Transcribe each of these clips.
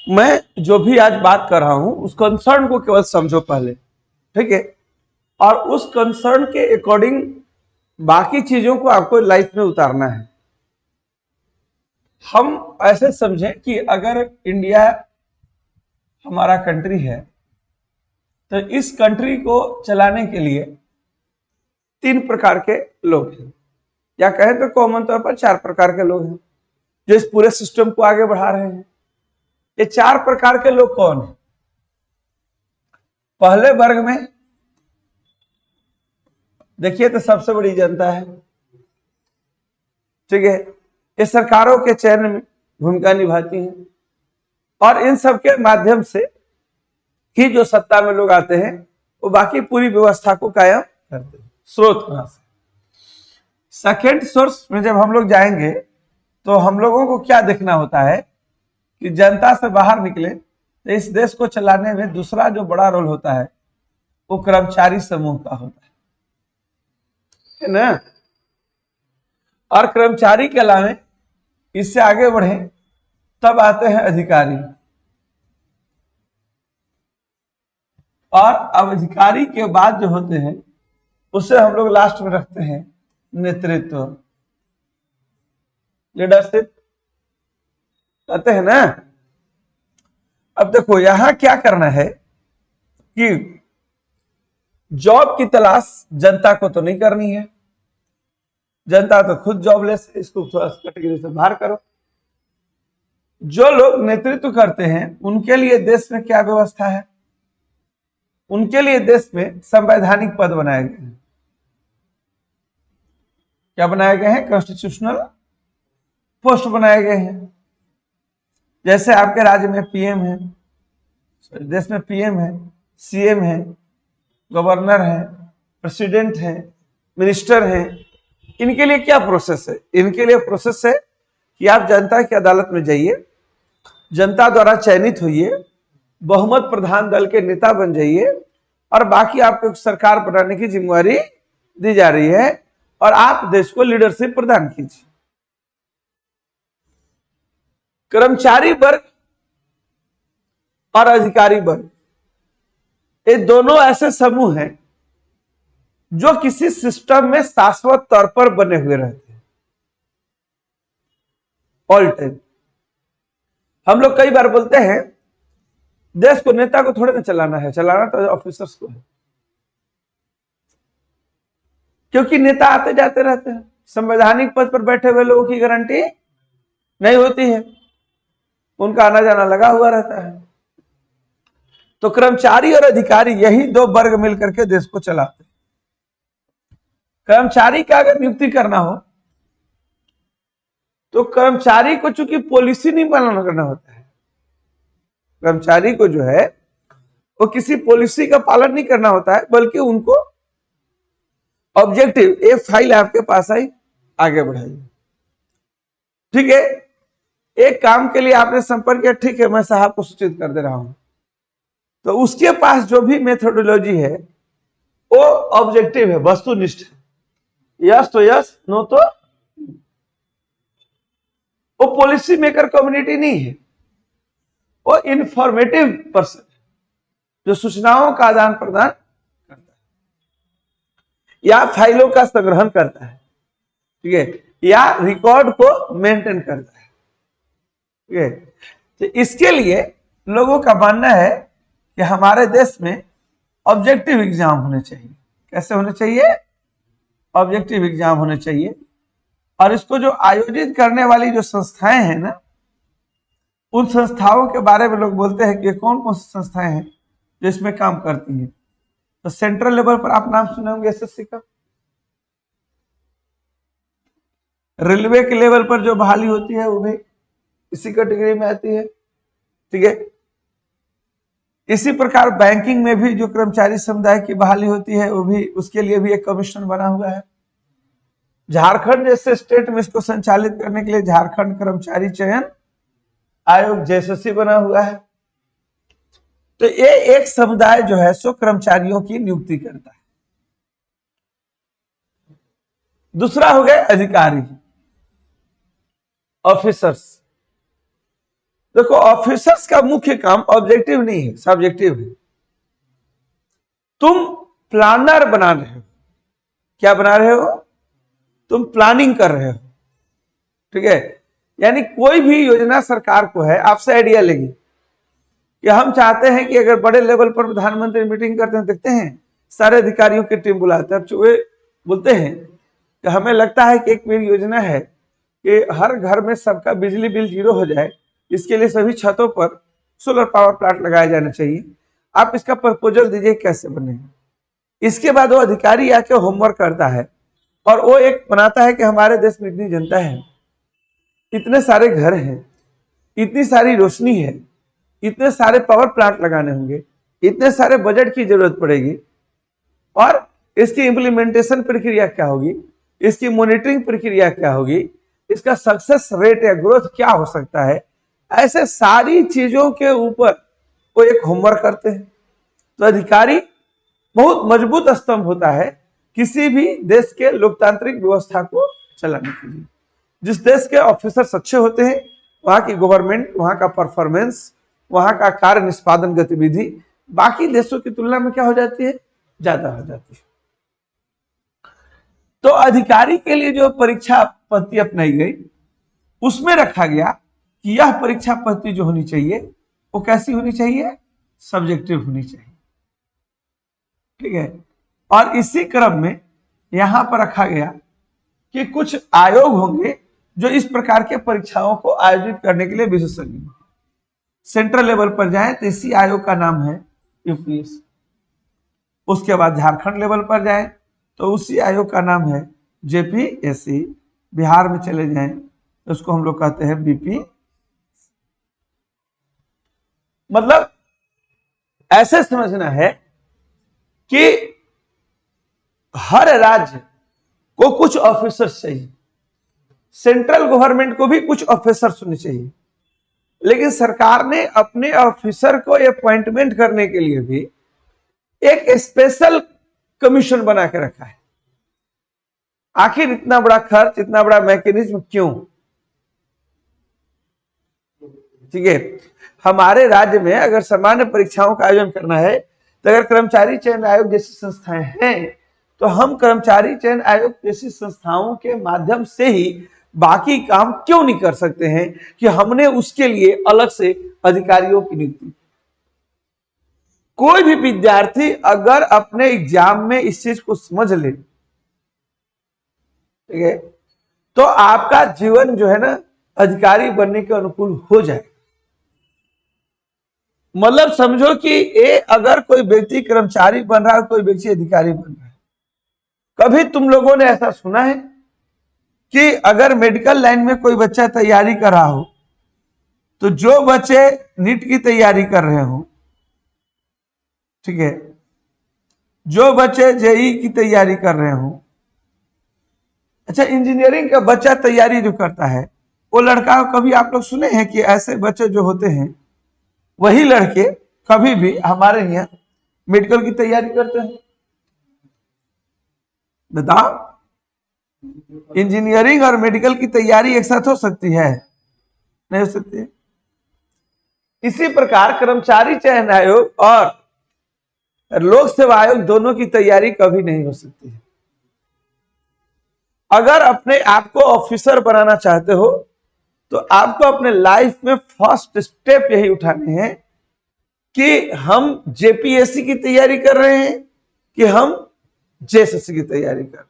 मैं जो भी आज बात कर रहा हूं उस कंसर्न को केवल समझो पहले, ठीक है, और उस कंसर्न के अकॉर्डिंग बाकी चीजों को आपको लाइफ में उतारना है। हम ऐसे समझें कि अगर इंडिया हमारा कंट्री है तो इस कंट्री को चलाने के लिए 3 प्रकार के लोग हैं, या कहें तो कॉमन तौर पर 4 प्रकार के लोग हैं जो इस पूरे सिस्टम को आगे बढ़ा रहे हैं। ये 4 प्रकार के लोग कौन है? पहले वर्ग में देखिए तो सबसे बड़ी जनता है, ठीक है। ये सरकारों के चयन में भूमिका निभाती है और इन सब के माध्यम से ही जो सत्ता में लोग आते हैं वो बाकी पूरी व्यवस्था को कायम करते हैं। स्रोत कहां से? सेकेंड सोर्स में जब हम लोग जाएंगे तो हम लोगों को क्या देखना होता है कि जनता से बाहर निकले तो इस देश को चलाने में दूसरा जो बड़ा रोल होता है वो कर्मचारी समूह का होता है ना। और कर्मचारी के अलावे इससे आगे बढ़े तब आते हैं अधिकारी, और अब अधिकारी के बाद जो होते हैं उसे हम लोग लास्ट में रखते हैं नेतृत्व, लीडरशिप कहते हैं ना। अब देखो यहां क्या करना है कि जॉब की तलाश जनता को तो नहीं करनी है, जनता तो खुद जॉबलेस है, इसको थोड़ा कैटेगरी से बाहर करो। जो लोग नेतृत्व करते हैं उनके लिए देश में क्या व्यवस्था है? उनके लिए देश में संवैधानिक पद बनाए गए हैं। क्या बनाए गए हैं? कॉन्स्टिट्यूशनल पोस्ट बनाए गए हैं। जैसे आपके राज्य में पीएम है, देश में पीएम है, सीएम है, गवर्नर है, प्रेसिडेंट है, मिनिस्टर है। इनके लिए क्या प्रोसेस है? इनके लिए प्रोसेस है कि आप जनता की अदालत में जाइए, जनता द्वारा चयनित होइए, बहुमत प्रधान दल के नेता बन जाइए और बाकी आपको सरकार बनाने की जिम्मेवारी दी जा रही है और आप देश को लीडरशिप प्रदान कीजिए। कर्मचारी वर्ग और अधिकारी वर्ग, ये दोनों ऐसे समूह हैं जो किसी सिस्टम में शाश्वत तौर पर बने हुए रहते हैं ऑल टाइम। हम लोग कई बार बोलते हैं देश को नेता को थोड़े ना चलाना है, चलाना तो ऑफिसर्स को है, क्योंकि नेता आते जाते रहते हैं, संवैधानिक पद पर बैठे हुए लोगों की गारंटी नहीं होती है, उनका आना जाना लगा हुआ रहता है। तो कर्मचारी और अधिकारी यही 2 वर्ग मिलकर के देश को चलाते हैं। कर्मचारी का अगर नियुक्ति करना हो तो कर्मचारी को चूंकि पॉलिसी नहीं पालन करना होता है, कर्मचारी को जो है वो किसी पॉलिसी का पालन नहीं करना होता है, बल्कि उनको ऑब्जेक्टिव, एक फाइल आपके पास आई, आगे बढ़ाइए, ठीक है। एक काम के लिए आपने संपर्क किया, ठीक है मैं साहब को सूचित कर दे रहा हूं, तो उसके पास जो भी मेथोडोलॉजी है वो ऑब्जेक्टिव है, वस्तुनिष्ठ है, यस तो यस, नो तो। वो पॉलिसी मेकर कम्युनिटी नहीं है, वो इंफॉर्मेटिव पर्सन जो सूचनाओं का आदान प्रदान करता है या फाइलों का संग्रहण करता है, ठीक है, या रिकॉर्ड को मेंटेन करता है, ठीक है। तो इसके लिए लोगों का मानना है कि हमारे देश में ऑब्जेक्टिव एग्जाम होने चाहिए। कैसे होने चाहिए? ऑब्जेक्टिव एग्जाम होने चाहिए। और इसको जो आयोजित करने वाली जो संस्थाएं हैं ना, उन संस्थाओं के बारे में लोग बोलते हैं कि कौन कौन सी संस्थाएं हैं जो इसमें काम करती हैं। तो सेंट्रल लेवल पर आप नाम सुने होंगे एसएससी का, रेलवे के लेवल पर जो बहाली होती है वो भी इसी कैटेगरी में आती है, ठीक है। इसी प्रकार बैंकिंग में भी जो कर्मचारी समुदाय की बहाली होती है वो भी, उसके लिए भी एक कमीशन बना हुआ है। झारखंड जैसे स्टेट में इसको संचालित करने के लिए झारखंड कर्मचारी चयन आयोग जेएसएससी बना हुआ है। तो ये एक समुदाय जो है सो कर्मचारियों की नियुक्ति करता है। दूसरा हो गए अधिकारी, ऑफिसर्स। देखो, ऑफिसर्स का मुख्य काम ऑब्जेक्टिव नहीं है, सब्जेक्टिव है। तुम प्लानर बना रहे हो। क्या बना रहे हो? तुम प्लानिंग कर रहे हो, ठीक है। यानी कोई भी योजना सरकार को है, आपसे आइडिया लेगी कि हम चाहते हैं कि अगर बड़े लेवल पर प्रधानमंत्री मीटिंग करते हैं, देखते हैं सारे अधिकारियों की टीम बुलाते हैं, वे बोलते हैं कि हमें लगता है कि एक मेरी योजना है कि हर घर में सबका बिजली बिल 0 हो जाए, इसके लिए सभी छतों पर सोलर पावर प्लांट लगाया जाना चाहिए, आप इसका प्रपोजल दीजिए कैसे बनेगा। इसके बाद वो अधिकारी आके होमवर्क करता है और वो एक बनाता है कि हमारे देश में इतनी जनता है, इतने सारे घर हैं, इतनी सारी रोशनी है, इतने सारे पावर प्लांट लगाने होंगे, इतने सारे बजट की जरूरत पड़ेगी, और इसकी इंप्लीमेंटेशन प्रक्रिया क्या होगी, इसकी मॉनिटरिंग प्रक्रिया क्या होगी, इसका सक्सेस रेट या ग्रोथ क्या हो सकता है। ऐसे सारी चीजों के ऊपर वो एक होमवर्क करते हैं। तो अधिकारी बहुत मजबूत स्तंभ होता है किसी भी देश के लोकतांत्रिक व्यवस्था को चलाने के लिए। जिस देश के ऑफिसर्स अच्छे होते हैं, वहां की गवर्नमेंट, वहां का परफॉर्मेंस, वहां का कार्य निष्पादन गतिविधि बाकी देशों की तुलना में क्या हो जाती है? ज्यादा हो जाती है। तो अधिकारी के लिए जो परीक्षा पद्धति अपनाई गई, उसमें रखा गया कि यह परीक्षा पद्धति जो होनी चाहिए वो कैसी होनी चाहिए? सब्जेक्टिव होनी चाहिए, ठीक है। और इसी क्रम में यहां पर रखा गया कि कुछ आयोग होंगे जो इस प्रकार के परीक्षाओं को आयोजित करने के लिए विशेषज्ञ हैं। सेंट्रल लेवल पर जाएं तो इसी आयोग का नाम है यूपीएससी। उसके बाद झारखंड लेवल पर जाएं तो उसी आयोग का नाम है जेपीएससी। बिहार में चले जाएं तो उसको हम लोग कहते हैं बीपी। मतलब ऐसे समझना है कि हर राज्य को कुछ ऑफिसर्स चाहिए, सेंट्रल गवर्नमेंट को भी कुछ ऑफिसर्स होने चाहिए, लेकिन सरकार ने अपने ऑफिसर को अपॉइंटमेंट करने के लिए भी एक स्पेशल कमीशन बना के रखा है। आखिर इतना बड़ा खर्च, इतना बड़ा मैकेनिज्म क्यों? ठीक है, हमारे राज्य में अगर सामान्य परीक्षाओं का आयोजन करना है तो अगर कर्मचारी चयन आयोग जैसी संस्थाएं हैं तो हम कर्मचारी चयन आयोग जैसी संस्थाओं के माध्यम से ही बाकी काम क्यों नहीं कर सकते हैं कि हमने उसके लिए अलग से अधिकारियों की नियुक्ति। कोई भी विद्यार्थी अगर अपने एग्जाम में इस चीज को समझ ले, ठीक है, तो आपका जीवन जो है ना अधिकारी बनने के अनुकूल हो जाए। मतलब समझो कि अगर कोई व्यक्ति कर्मचारी बन रहा है, कोई व्यक्ति अधिकारी बन रहा है, कभी तुम लोगों ने ऐसा सुना है कि अगर मेडिकल लाइन में कोई बच्चा तैयारी कर रहा हो तो जो बच्चे नीट की तैयारी कर रहे हो, ठीक है, जो बच्चे जेई की तैयारी कर रहे हो, अच्छा इंजीनियरिंग का बच्चा तैयारी जो करता है वो लड़का, कभी आप लोग सुने हैं कि ऐसे बच्चे जो होते हैं वही लड़के कभी भी हमारे यहाँ मेडिकल की तैयारी करते हैं? बताओ, इंजीनियरिंग और मेडिकल की तैयारी एक साथ हो सकती है? नहीं हो सकती है। इसी प्रकार कर्मचारी चयन आयोग और लोक सेवा आयोग दोनों की तैयारी कभी नहीं हो सकती है। अगर अपने आप को ऑफिसर बनाना चाहते हो तो आपको अपने लाइफ में फर्स्ट स्टेप यही उठाने हैं कि हम जेपीएससी की तैयारी कर रहे हैं कि हम जेएसएससी की तैयारी कर रहे हैं,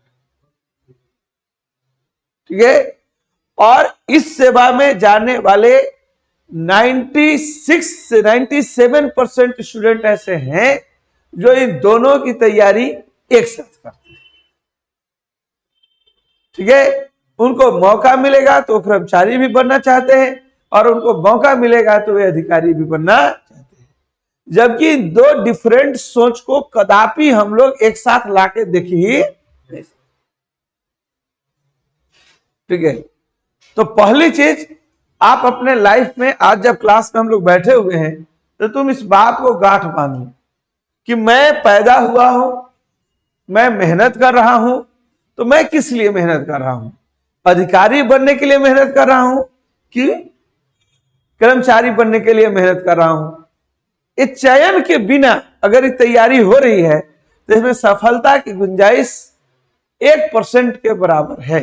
ठीक है। और इस सेवा में जाने वाले 96 से 97% स्टूडेंट ऐसे हैं जो इन दोनों की तैयारी एक साथ करते हैं, ठीक है। उनको मौका मिलेगा तो कर्मचारी भी बनना चाहते हैं और उनको मौका मिलेगा तो वे अधिकारी भी बनना चाहते हैं। जबकि दो डिफरेंट सोच को कदापि हम लोग एक साथ लाके देखिए, ठीक है। तो पहली चीज, आप अपने लाइफ में आज जब क्लास में हम लोग बैठे हुए हैं तो तुम इस बात को गांठ बांधो कि मैं पैदा हुआ हूं, मैं मेहनत कर रहा हूं, तो मैं किस लिए मेहनत कर रहा हूं? अधिकारी बनने के लिए मेहनत कर रहा हूं कि कर्मचारी बनने के लिए मेहनत कर रहा हूं। इस चयन के बिना अगर ये तैयारी हो रही है तो इसमें सफलता की गुंजाइश 1% के बराबर है।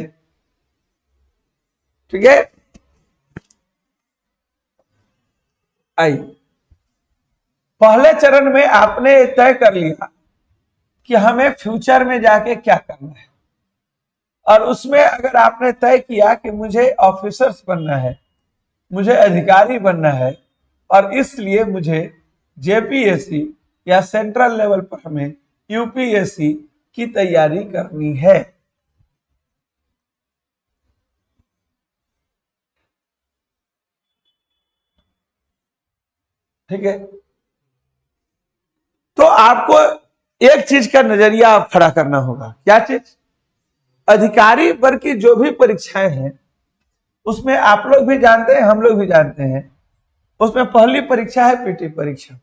ठीक है, आइए पहले चरण में आपने तय कर लिया कि हमें फ्यूचर में जाके क्या करना है, और उसमें अगर आपने तय किया कि मुझे ऑफिसर्स बनना है, मुझे अधिकारी बनना है, और इसलिए मुझे जेपीएससी या सेंट्रल लेवल पर हमें यूपीएससी की तैयारी करनी है। ठीक है, तो आपको एक चीज का नजरिया आप खड़ा करना होगा। क्या चीज? अधिकारी वर्ग की जो भी परीक्षाएं हैं उसमें आप लोग भी जानते हैं, हम लोग भी जानते हैं, उसमें पहली परीक्षा है पीटी परीक्षा।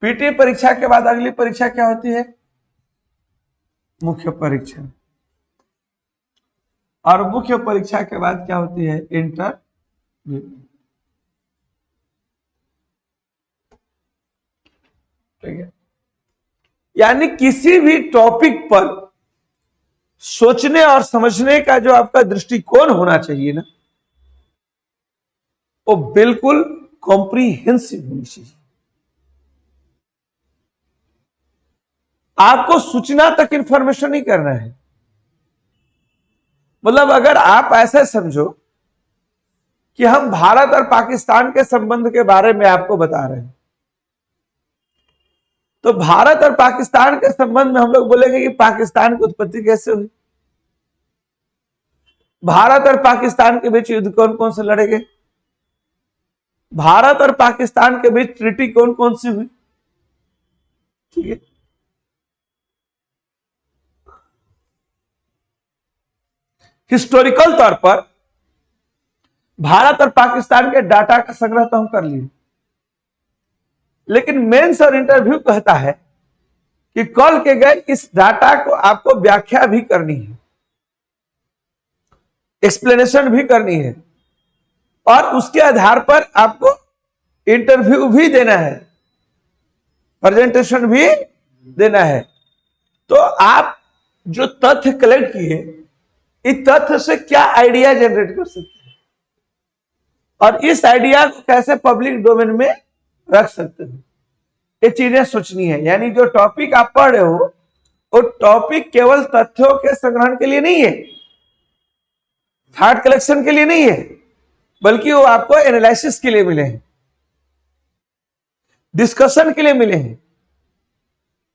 पीटी परीक्षा के बाद अगली परीक्षा क्या होती है? मुख्य परीक्षा। और मुख्य परीक्षा के बाद क्या होती है? इंटरव्यू। ठीक है, यानी किसी भी टॉपिक पर सोचने और समझने का जो आपका दृष्टिकोण होना चाहिए ना, वो बिल्कुल कॉम्प्रीहेंसिव होनी चाहिए। आपको सूचना तक इंफॉर्मेशन नहीं करना है। मतलब अगर आप ऐसे समझो कि हम भारत और पाकिस्तान के संबंध के बारे में आपको बता रहे हैं, तो भारत और पाकिस्तान के संबंध में हम लोग बोलेंगे कि पाकिस्तान की उत्पत्ति कैसे हुई, भारत और पाकिस्तान के बीच युद्ध कौन कौन से लड़े गए, भारत और पाकिस्तान के बीच ट्रीटी कौन कौन सी हुई। ठीक है, हिस्टोरिकल तौर पर भारत और पाकिस्तान के डाटा का संग्रह तो हम कर लिए, लेकिन मेंस और इंटरव्यू कहता है कि कॉल के गए इस डाटा को आपको व्याख्या भी करनी है, एक्सप्लेनेशन भी करनी है, और उसके आधार पर आपको इंटरव्यू भी देना है, प्रेजेंटेशन भी देना है। तो आप जो तथ्य कलेक्ट किए, इस तथ्य से क्या आइडिया जनरेट कर सकते हैं, और इस आइडिया को कैसे पब्लिक डोमेन में रख सकते हैं, ये चीजें सोचनी है। यानी जो टॉपिक आप पढ़ रहे हो वो टॉपिक केवल तथ्यों के संग्रहण के लिए नहीं है, थॉट कलेक्शन के लिए नहीं है, बल्कि वो आपको एनालिसिस के लिए मिले हैं, डिस्कशन के लिए मिले हैं,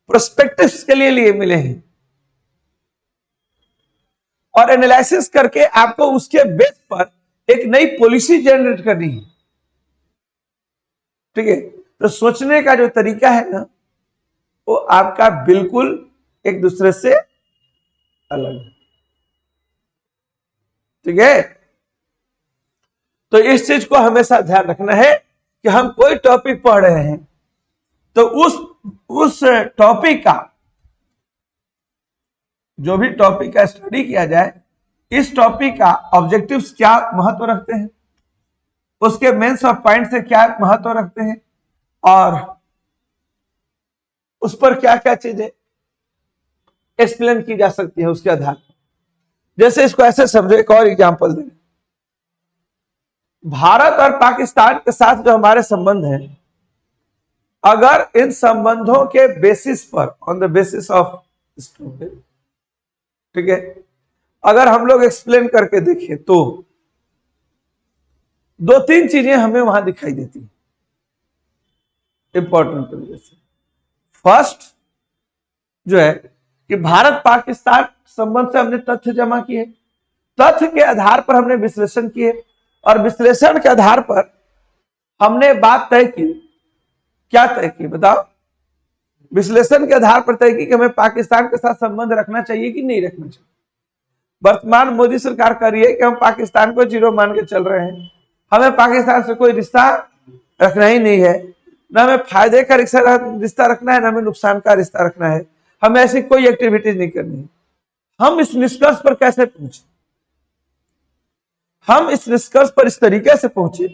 प्रोस्पेक्टिव्स के लिए मिले हैं, और एनालिसिस करके आपको उसके बेस पर एक नई पॉलिसी जनरेट करनी है। ठीक है, तो सोचने का जो तरीका है ना, वो आपका बिल्कुल एक दूसरे से अलग है। ठीक है, तो इस चीज को हमेशा ध्यान रखना है कि हम कोई टॉपिक पढ़ रहे हैं तो उस टॉपिक का, जो भी टॉपिक का स्टडी किया जाए, इस टॉपिक का ऑब्जेक्टिव्स क्या महत्व रखते हैं, उसके मेंस और पॉइंट से क्या महत्व रखते हैं, और उस पर क्या क्या चीजें एक्सप्लेन की जा सकती है उसके आधार पर। जैसे इसको ऐसे समझो, एक और एग्जांपल दें। भारत और पाकिस्तान के साथ जो हमारे संबंध हैं, अगर इन संबंधों के बेसिस पर, on the basis of story, ठीक है, अगर हम लोग एक्सप्लेन करके देखें तो दो तीन चीजें हमें वहां दिखाई देती हैं इंपॉर्टेंट तरीके से। फर्स्ट जो है कि भारत पाकिस्तान संबंध से हमने तथ्य जमा किए, तथ्य के आधार पर हमने विश्लेषण किए, और विश्लेषण के आधार पर हमने बात तय की। क्या तय की बताओ? विश्लेषण के आधार पर तय की कि हमें पाकिस्तान के साथ संबंध रखना चाहिए कि नहीं रखना चाहिए। वर्तमान मोदी सरकार कर रही है कि हम पाकिस्तान को जीरो मान के चल रहे हैं, हमें पाकिस्तान से कोई रिश्ता रखना ही नहीं है, ना हमें फायदे का रिश्ता रखना है, ना हमें नुकसान का रिश्ता रखना है, हमें ऐसी कोई एक्टिविटीज नहीं करनी है। हम इस निष्कर्ष पर कैसे पहुंचे? हम इस निष्कर्ष पर इस तरीके से पहुंचे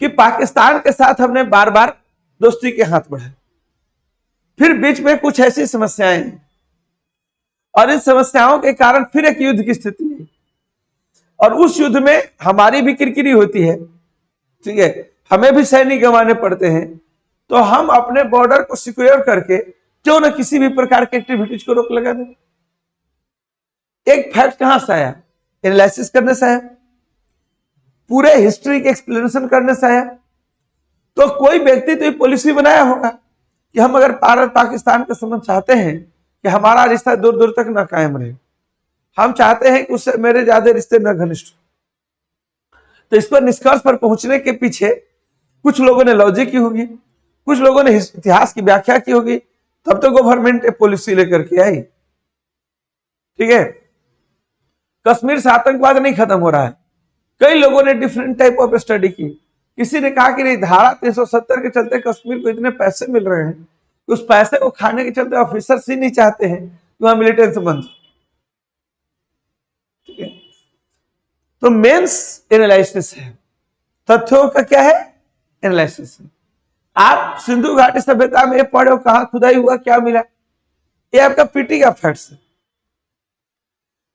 कि पाकिस्तान के साथ हमने बार बार दोस्ती के हाथ बढ़ाए, फिर बीच में कुछ ऐसी समस्याएं हैं और इन समस्याओं के कारण फिर एक युद्ध की स्थिति है, और उस युद्ध में हमारी भी किरकिरी होती है, ठीक है, हमें भी सैनिक गंवाने पड़ते हैं। तो हम अपने बॉर्डर को सिक्योर करके क्यों ना किसी भी प्रकार की एक्टिविटीज को रोक लगा दें। एक फैक्ट कहां से आया? एनालिसिस करने से आया, पूरे हिस्ट्री के एक्सप्लेनेशन करने से आया। तो कोई व्यक्ति तो ये पॉलिसी बनाया होगा कि हम अगर भारत पाकिस्तान का संबंध चाहते हैं कि हमारा रिश्ता दूर दूर तक ना कायम रहे, हम चाहते हैं कि उससे मेरे ज्यादा रिश्ते न घनिष्ठ, तो इस पर निष्कर्ष पर पहुंचने के पीछे कुछ लोगों ने लॉजिक की होगी, कुछ लोगों ने इतिहास की व्याख्या की होगी, तब तो गवर्नमेंट एक पॉलिसी लेकर के आई। ठीक है, कश्मीर से आतंकवाद नहीं खत्म हो रहा है, कई लोगों ने डिफरेंट टाइप ऑफ स्टडी की। किसी ने कहा कि नहीं, धारा 370 के चलते कश्मीर को इतने पैसे मिल रहे हैं, उस पैसे को खाने के चलते ऑफिसर्स ही नहीं चाहते हैं कि वहां मिलिटेंस बंद। ठीक है, तो मेंस एनालिसिस है, तथ्यों का क्या है? एनालिसिस है। आप सिंधु घाटी सभ्यता में पढ़ो, कहां खुदाई हुआ, क्या मिला, ये आपका पीटी का फैक्ट्स है।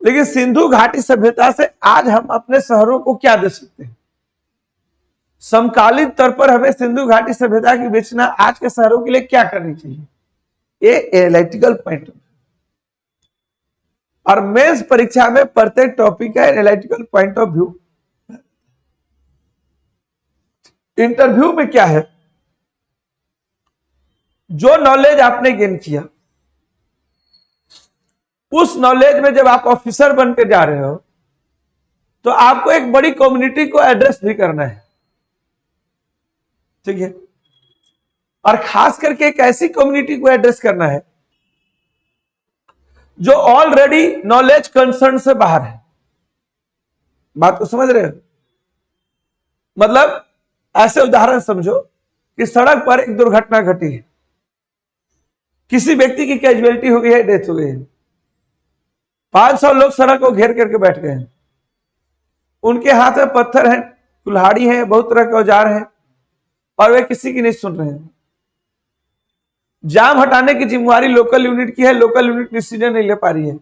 लेकिन सिंधु घाटी सभ्यता से आज हम अपने शहरों को क्या दे सकते हैं? समकालीन तौर पर हमें सिंधु घाटी सभ्यता की विवेचना आज के शहरों के लिए क्या करनी चाहिए, ये एनालिटिकल पॉइंट। और मेंस परीक्षा में प्रत्येक टॉपिक का analytical point of view. Interview में क्या है, जो नॉलेज आपने गेन किया, उस नॉलेज में जब आप ऑफिसर बन के जा रहे हो तो आपको एक बड़ी कम्युनिटी को एड्रेस भी करना है। ठीक है, और खास करके एक ऐसी कम्युनिटी को एड्रेस करना है जो ऑलरेडी नॉलेज कंसर्न से बाहर है। बात को समझ रहे हो? मतलब ऐसे उदाहरण समझो कि सड़क पर एक दुर्घटना घटी है, किसी व्यक्ति की कैजुअलिटी हो गई है, डेथ हो गई है, 500 लोग सड़क को घेर करके बैठ गए हैं, उनके हाथ में पत्थर हैं, कुल्हाड़ी है, बहुत तरह के औजार हैं, और वे किसी की नहीं सुन रहे हैं। जाम हटाने की जिम्मेवारी लोकल यूनिट की है, लोकल यूनिट डिसीजन नहीं ले पा रही है,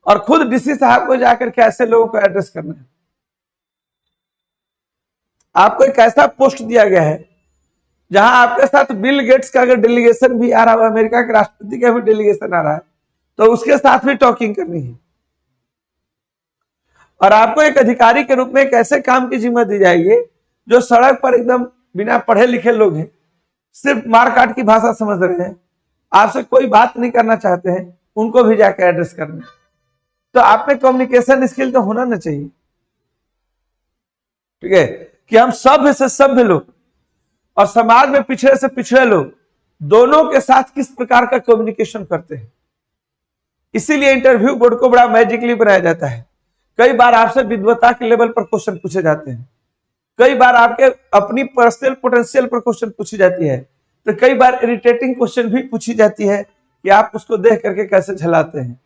और खुद डीसी साहब को जाकर के ऐसे लोगों को एड्रेस करना है। आपको एक ऐसा पोस्ट दिया गया है जहां आपके साथ बिल गेट्स का अगर डेलीगेशन भी आ रहा है, अमेरिका के राष्ट्रपति का भी डेलीगेशन आ रहा है, तो उसके साथ भी टॉकिंग करनी है। और आपको एक अधिकारी के रूप में एक ऐसे काम की जिम्मा दी जाएगी जो सड़क पर एकदम बिना पढ़े लिखे लोग हैं, सिर्फ मारकाट की भाषा समझ रहे हैं, आपसे कोई बात नहीं करना चाहते हैं, उनको भी जाकर एड्रेस करना। तो आप में कम्युनिकेशन स्किल तो होना ना चाहिए। ठीक है, कि हम सभ्य से सभ्य लोग और समाज में पिछड़े से पिछड़े लोग दोनों के साथ किस प्रकार का कम्युनिकेशन करते हैं। इसीलिए इंटरव्यू बोर्ड को बड़ा मैजिकली बनाया जाता है। कई बार आपसे विद्वता के लेवल पर क्वेश्चन पूछे जाते हैं, कई बार आपके अपनी पर्सनल पोटेंशियल पर क्वेश्चन पूछी जाती है, तो कई बार इरिटेटिंग क्वेश्चन भी पूछी जाती है कि आप उसको देख करके कैसे झलाते हैं,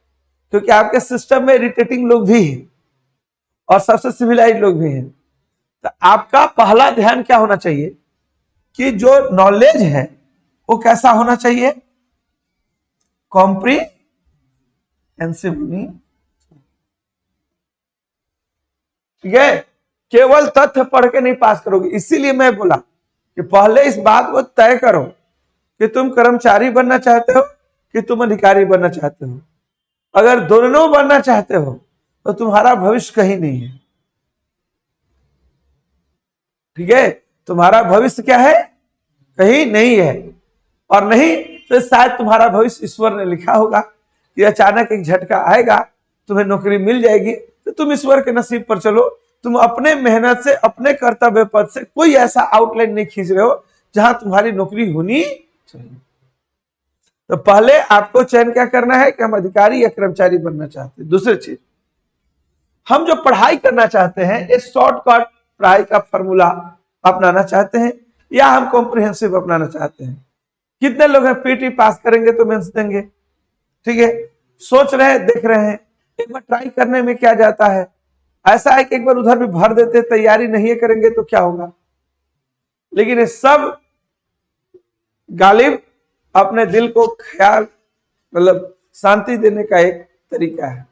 क्योंकि आपके सिस्टम में इरिटेटिंग लोग भी हैं और सबसे सिविलाइज लोग भी हैं। तो आपका पहला ध्यान क्या होना चाहिए कि जो नॉलेज है वो कैसा होना चाहिए? कॉम्प्रिहेंसिव। ठीक है, केवल तथ्य पढ़ के नहीं पास करोगे। इसीलिए मैं बोला कि पहले इस बात को तय करो कि तुम कर्मचारी बनना चाहते हो कि तुम अधिकारी बनना चाहते हो। अगर दोनों बनना चाहते हो तो तुम्हारा भविष्य कहीं नहीं है। ठीक है, तुम्हारा भविष्य क्या है? कहीं नहीं है। और नहीं तो शायद तुम्हारा भविष्य ईश्वर ने लिखा होगा कि अचानक एक झटका आएगा, तुम्हें नौकरी मिल जाएगी, तो तुम ईश्वर के नसीब पर चलो। तुम अपने मेहनत से, अपने कर्तव्य पद से कोई ऐसा आउटलाइन नहीं खींच रहे हो जहां तुम्हारी नौकरी होनी चाहिए। तो पहले आपको चयन क्या करना है कि हम अधिकारी या कर्मचारी बनना चाहते हैं। दूसरी चीज, हम जो पढ़ाई करना चाहते हैं एक शॉर्टकट पढ़ाई का फॉर्मूला अपनाना चाहते हैं या हम कॉम्प्रिहेंसिव अपनाना चाहते हैं। कितने लोग हैं पीटी पास करेंगे तो मेंस देंगे? ठीक है, सोच रहे हैं, देख रहे हैं, एक बार ट्राई करने में क्या जाता है। ऐसा है कि एक बार उधर भी भर देते, तैयारी नहीं करेंगे तो क्या होगा। लेकिन ये सब गालिब अपने दिल को ख्याल मतलब शांति देने का एक तरीका है।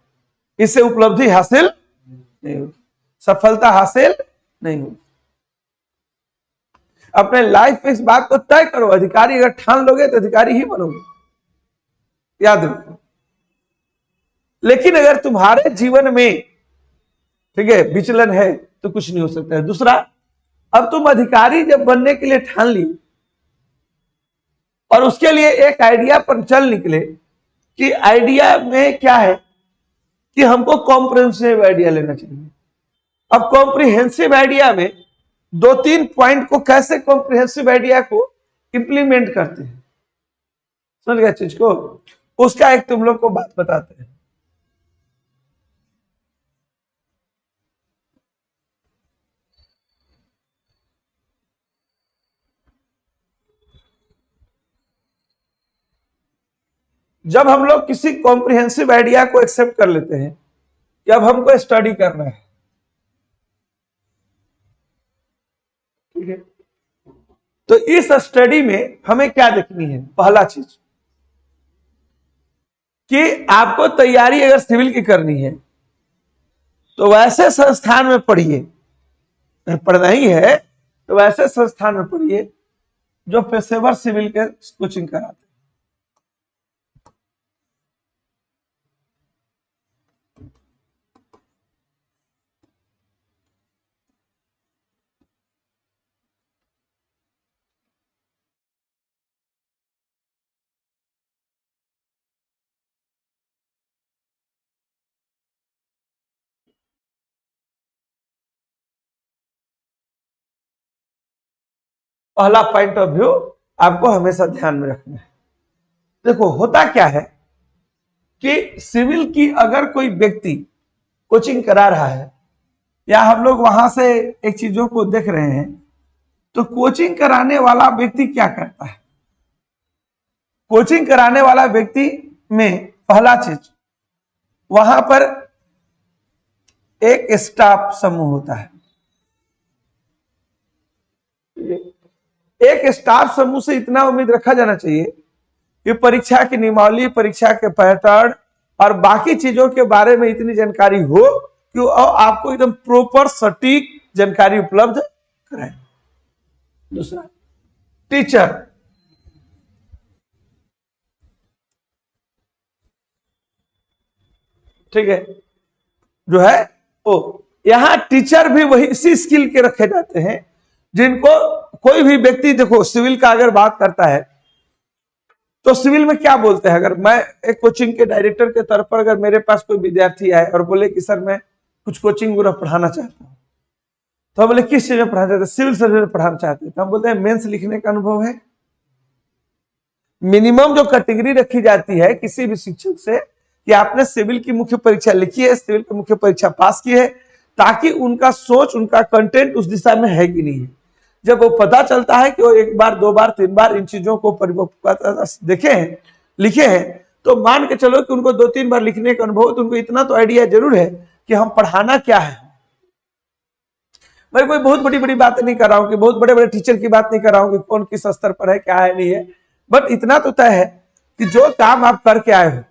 इससे उपलब्धि हासिल नहीं होगी, सफलता हासिल नहीं होगी। अपने लाइफ में इस बात को तय करो, अधिकारी अगर ठान लोगे तो अधिकारी ही बनोगे, याद रखो। लेकिन अगर तुम्हारे जीवन में ठीक है विचलन है तो कुछ नहीं हो सकता है। दूसरा, अब तुम अधिकारी जब बनने के लिए ठान ली और उसके लिए एक आइडिया पर चल निकले कि आइडिया में क्या है कि हमको कॉम्प्रिहेंसिव आइडिया लेना चाहिए। अब कॉम्प्रिहेंसिव आइडिया में 2-3 पॉइंट को कैसे कॉम्प्रिहेंसिव आइडिया को इंप्लीमेंट करते हैं, समझ गया चीज को, उसका एक तुम लोग को बात बताते हैं। जब हम लोग किसी कॉम्प्रिहेंसिव आइडिया को एक्सेप्ट कर लेते हैं कि अब हमको स्टडी करना है, ठीक है, तो इस स्टडी में हमें क्या देखनी है, पहला चीज कि आपको तैयारी अगर सिविल की करनी है तो वैसे संस्थान में पढ़िए, अगर पढ़ना ही है तो वैसे संस्थान में पढ़िए जो पेशेवर सिविल के कोचिंग कराते। पहला पॉइंट ऑफ व्यू आपको हमेशा ध्यान में रखना है। देखो होता क्या है कि सिविल की अगर कोई व्यक्ति कोचिंग करा रहा है या हम लोग वहां से एक चीजों को देख रहे हैं, तो कोचिंग कराने वाला व्यक्ति क्या करता है, कोचिंग कराने वाला व्यक्ति में पहला चीज वहां पर एक स्टाफ समूह होता है। एक स्टाफ समूह से इतना उम्मीद रखा जाना चाहिए कि परीक्षा की नियमावली, परीक्षा के पैटर्न और बाकी चीजों के बारे में इतनी जानकारी हो कि आपको एकदम प्रॉपर सटीक जानकारी उपलब्ध कराए। दूसरा, टीचर, ठीक है, जो है वो यहां टीचर भी वही इसी स्किल के रखे जाते हैं जिनको कोई भी व्यक्ति, देखो सिविल का अगर बात करता है तो सिविल में क्या बोलते हैं, अगर मैं एक कोचिंग के डायरेक्टर के तौर पर अगर मेरे पास कोई विद्यार्थी आए और बोले कि सर मैं कुछ कोचिंग पूरा पढ़ाना चाहता हूं, तो हम बोले किस चीज में पढ़ाना चाहते हैं, सिविल सर्विस में पढ़ाना चाहते हैं, तो हम बोलते हैं मेंस लिखने का अनुभव है। मिनिमम जो कैटेगरी रखी जाती है किसी भी शिक्षक से कि आपने सिविल की मुख्य परीक्षा लिखी है, सिविल की मुख्य परीक्षा पास की है, ताकि उनका सोच, उनका कंटेंट उस दिशा में है कि नहीं है। जब वो पता चलता है कि वो 1 बार 2 बार 3 बार इन चीजों को परिपक्वता देखे हैं, लिखे हैं, तो मान के चलो कि उनको 2-3 बार लिखने का अनुभव, तो उनको इतना तो आइडिया जरूर है कि हम पढ़ाना क्या है। मैं कोई बहुत बड़ी बड़ी बातें नहीं कर रहा हूं कि बहुत बड़े बड़े टीचर की बात नहीं कर रहा हूं कि कौन किस स्तर पर है, क्या है, नहीं है, बट इतना तो तय है कि जो काम आप करके आए हो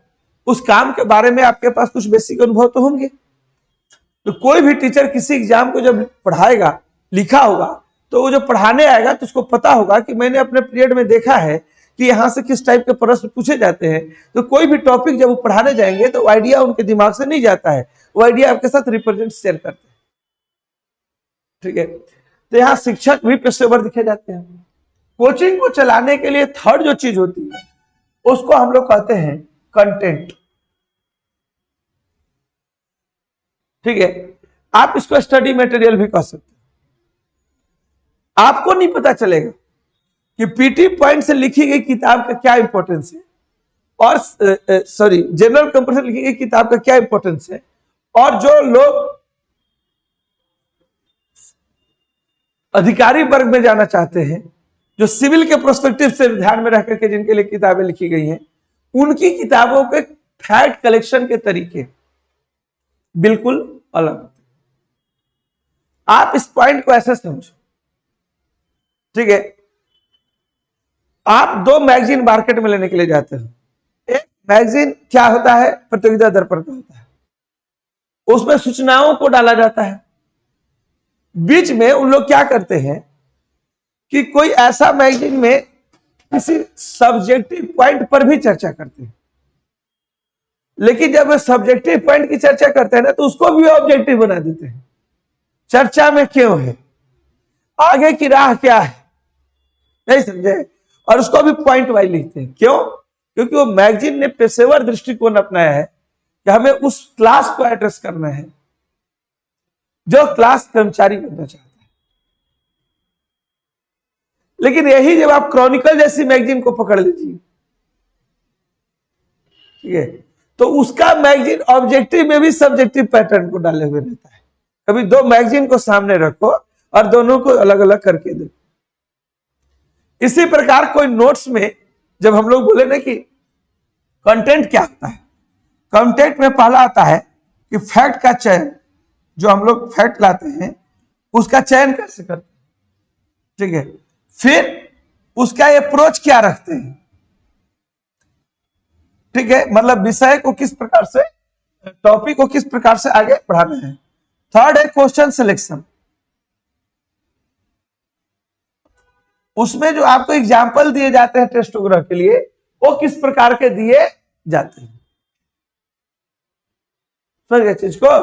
उस काम के बारे में आपके पास कुछ बेसिक अनुभव तो होंगे। तो कोई भी टीचर किसी एग्जाम को जब पढ़ाएगा, लिखा होगा, तो वो जो पढ़ाने आएगा तो उसको पता होगा कि मैंने अपने पीरियड में देखा है कि यहाँ से किस टाइप के प्रश्न पूछे जाते हैं। तो कोई भी टॉपिक जब वो पढ़ाने जाएंगे तो आइडिया उनके दिमाग से नहीं जाता है, वो आइडिया आपके साथ रिप्रेजेंट शेयर करते हैं, ठीक है। तो यहाँ शिक्षक भी पेशेवर दिखे जाते हैं। कोचिंग को चलाने के लिए थर्ड जो चीज होती है उसको हम लोग कहते हैं कंटेंट, ठीक है। आप इसको स्टडी मटेरियल भी कह सकते हैं। आपको नहीं पता चलेगा कि पीटी पॉइंट से लिखी गई किताब का क्या इंपॉर्टेंस है और जनरल कंप्यूटर से लिखी गई किताब का क्या इंपॉर्टेंस है, और जो लोग अधिकारी वर्ग में जाना चाहते हैं, जो सिविल के प्रोस्पेक्टिव से ध्यान में रख करके जिनके लिए किताबें लिखी गई हैं, उनकी किताबों के फैक्ट कलेक्शन के तरीके बिल्कुल अलग। आप इस पॉइंट को ऐसे समझो, ठीक है। आप 2 मैगजीन मार्केट में लेने के लिए जाते हो। एक मैगजीन क्या होता है, प्रतियोगिता दर्पण का होता है, उसमें सूचनाओं को डाला जाता है। बीच में उन लोग क्या करते हैं कि कोई ऐसा मैगजीन में किसी सब्जेक्टिव पॉइंट पर भी चर्चा करते हैं, लेकिन जब वे सब्जेक्टिव पॉइंट की चर्चा करते हैं ना, तो उसको भी ऑब्जेक्टिव बना देते हैं। चर्चा में क्यों है, आगे की राह क्या है, नहीं समझे, और उसको भी पॉइंट वाइज लिखते हैं। क्यों? क्योंकि वो मैगजीन ने पेशेवर दृष्टिकोण अपनाया है कि हमें उस क्लास को एड्रेस करना है जो क्लास कर्मचारी बनना चाहता है। लेकिन यही जब आप क्रॉनिकल जैसी मैगजीन को पकड़ लीजिए, ठीक है, तो उसका मैगजीन ऑब्जेक्टिव में भी सब्जेक्टिव पैटर्न को डाले हुए रहता है। कभी 2 मैगजीन को सामने रखो और दोनों को अलग अलग करके देखो। इसी प्रकार कोई नोट्स में जब हम लोग बोले ना कि कंटेंट क्या होता है, कंटेंट में पहला आता है कि फैक्ट का चयन, जो हम लोग फैक्ट लाते हैं उसका चयन कैसे करते हैं, ठीक है। फिर उसका अप्रोच क्या रखते हैं, ठीक है, मतलब विषय को किस प्रकार से, टॉपिक को किस प्रकार से आगे बढ़ाना है। थर्ड है क्वेश्चन सिलेक्शन, उसमें जो आपको एग्जाम्पल दिए जाते हैं टेस्टोग्राफ के लिए, वो किस प्रकार के दिए जाते हैं, समझ गए चीज को।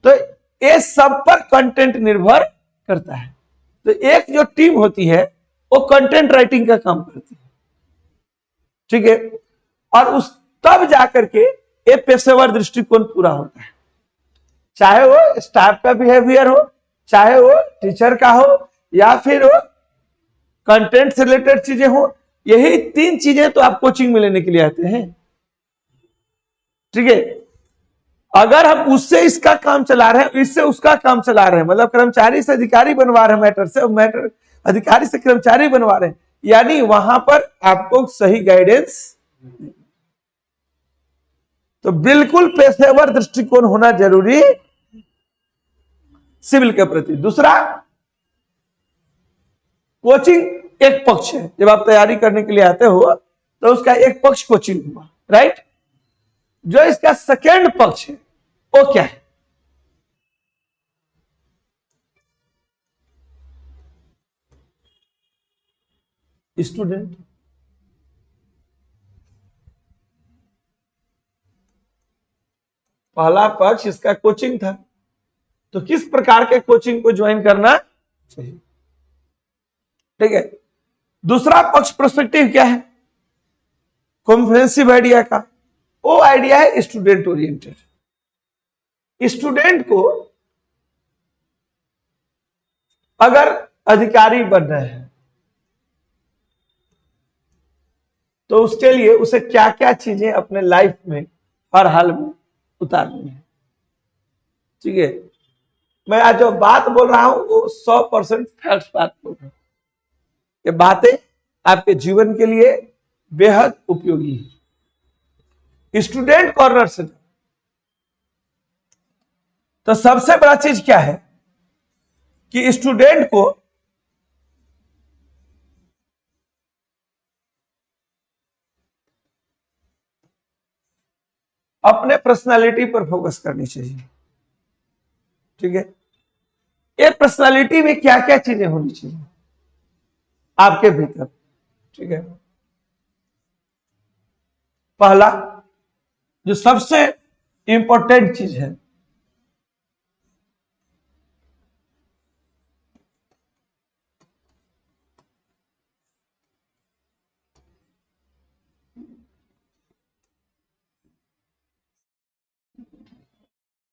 तो ये सब पर कंटेंट निर्भर करता है। तो एक जो टीम होती है वो कंटेंट राइटिंग का काम करती है, ठीक है, और उस तब जाकर के ये पेशेवर दृष्टिकोण पूरा होता है। चाहे वो स्टाफ का बिहेवियर हो, चाहे वो टीचर का हो, या फिर वो कंटेंट से रिलेटेड चीजें हो, यही 3 चीजें तो आप कोचिंग में लेने के लिए आते हैं, ठीक है। अगर हम उससे इसका काम चला रहे हैं, इससे उसका काम चला रहे हैं, मतलब कर्मचारी से अधिकारी बनवा रहे हैं, मैटर से मैटर अधिकारी से कर्मचारी बनवा रहे हैं, यानी वहां पर आपको सही गाइडेंस। तो बिल्कुल पेशेवर दृष्टिकोण होना जरूरी सिविल के प्रति। दूसरा, कोचिंग एक पक्ष है। जब आप तैयारी करने के लिए आते हो तो उसका एक पक्ष कोचिंग हुआ, राइट। जो इसका सेकेंड पक्ष है वो क्या है, स्टूडेंट। पहला पक्ष इसका कोचिंग था, तो किस प्रकार के कोचिंग को ज्वाइन करना चाहिए, ठीक है। दूसरा पक्ष प्रोस्पेक्टिव क्या है, कॉम्प्रिहेंसिव आइडिया का, वो आइडिया है स्टूडेंट ओरिएंटेड। स्टूडेंट को अगर अधिकारी बन रहे हैं तो उसके लिए उसे क्या क्या चीजें अपने लाइफ में हर हाल में उतारनी है, ठीक है। मैं आज जो बात बोल रहा हूं वो 100% फैक्ट बात बोल रहा हूं। ये बातें आपके जीवन के लिए बेहद उपयोगी है। स्टूडेंट कॉर्नर से तो सबसे बड़ा चीज क्या है कि स्टूडेंट को अपने पर्सनालिटी पर फोकस करनी चाहिए, ठीक है। ये पर्सनालिटी में क्या क्या चीजें होनी चाहिए आपके भीतर, ठीक है। पहला जो सबसे इंपॉर्टेंट चीज है,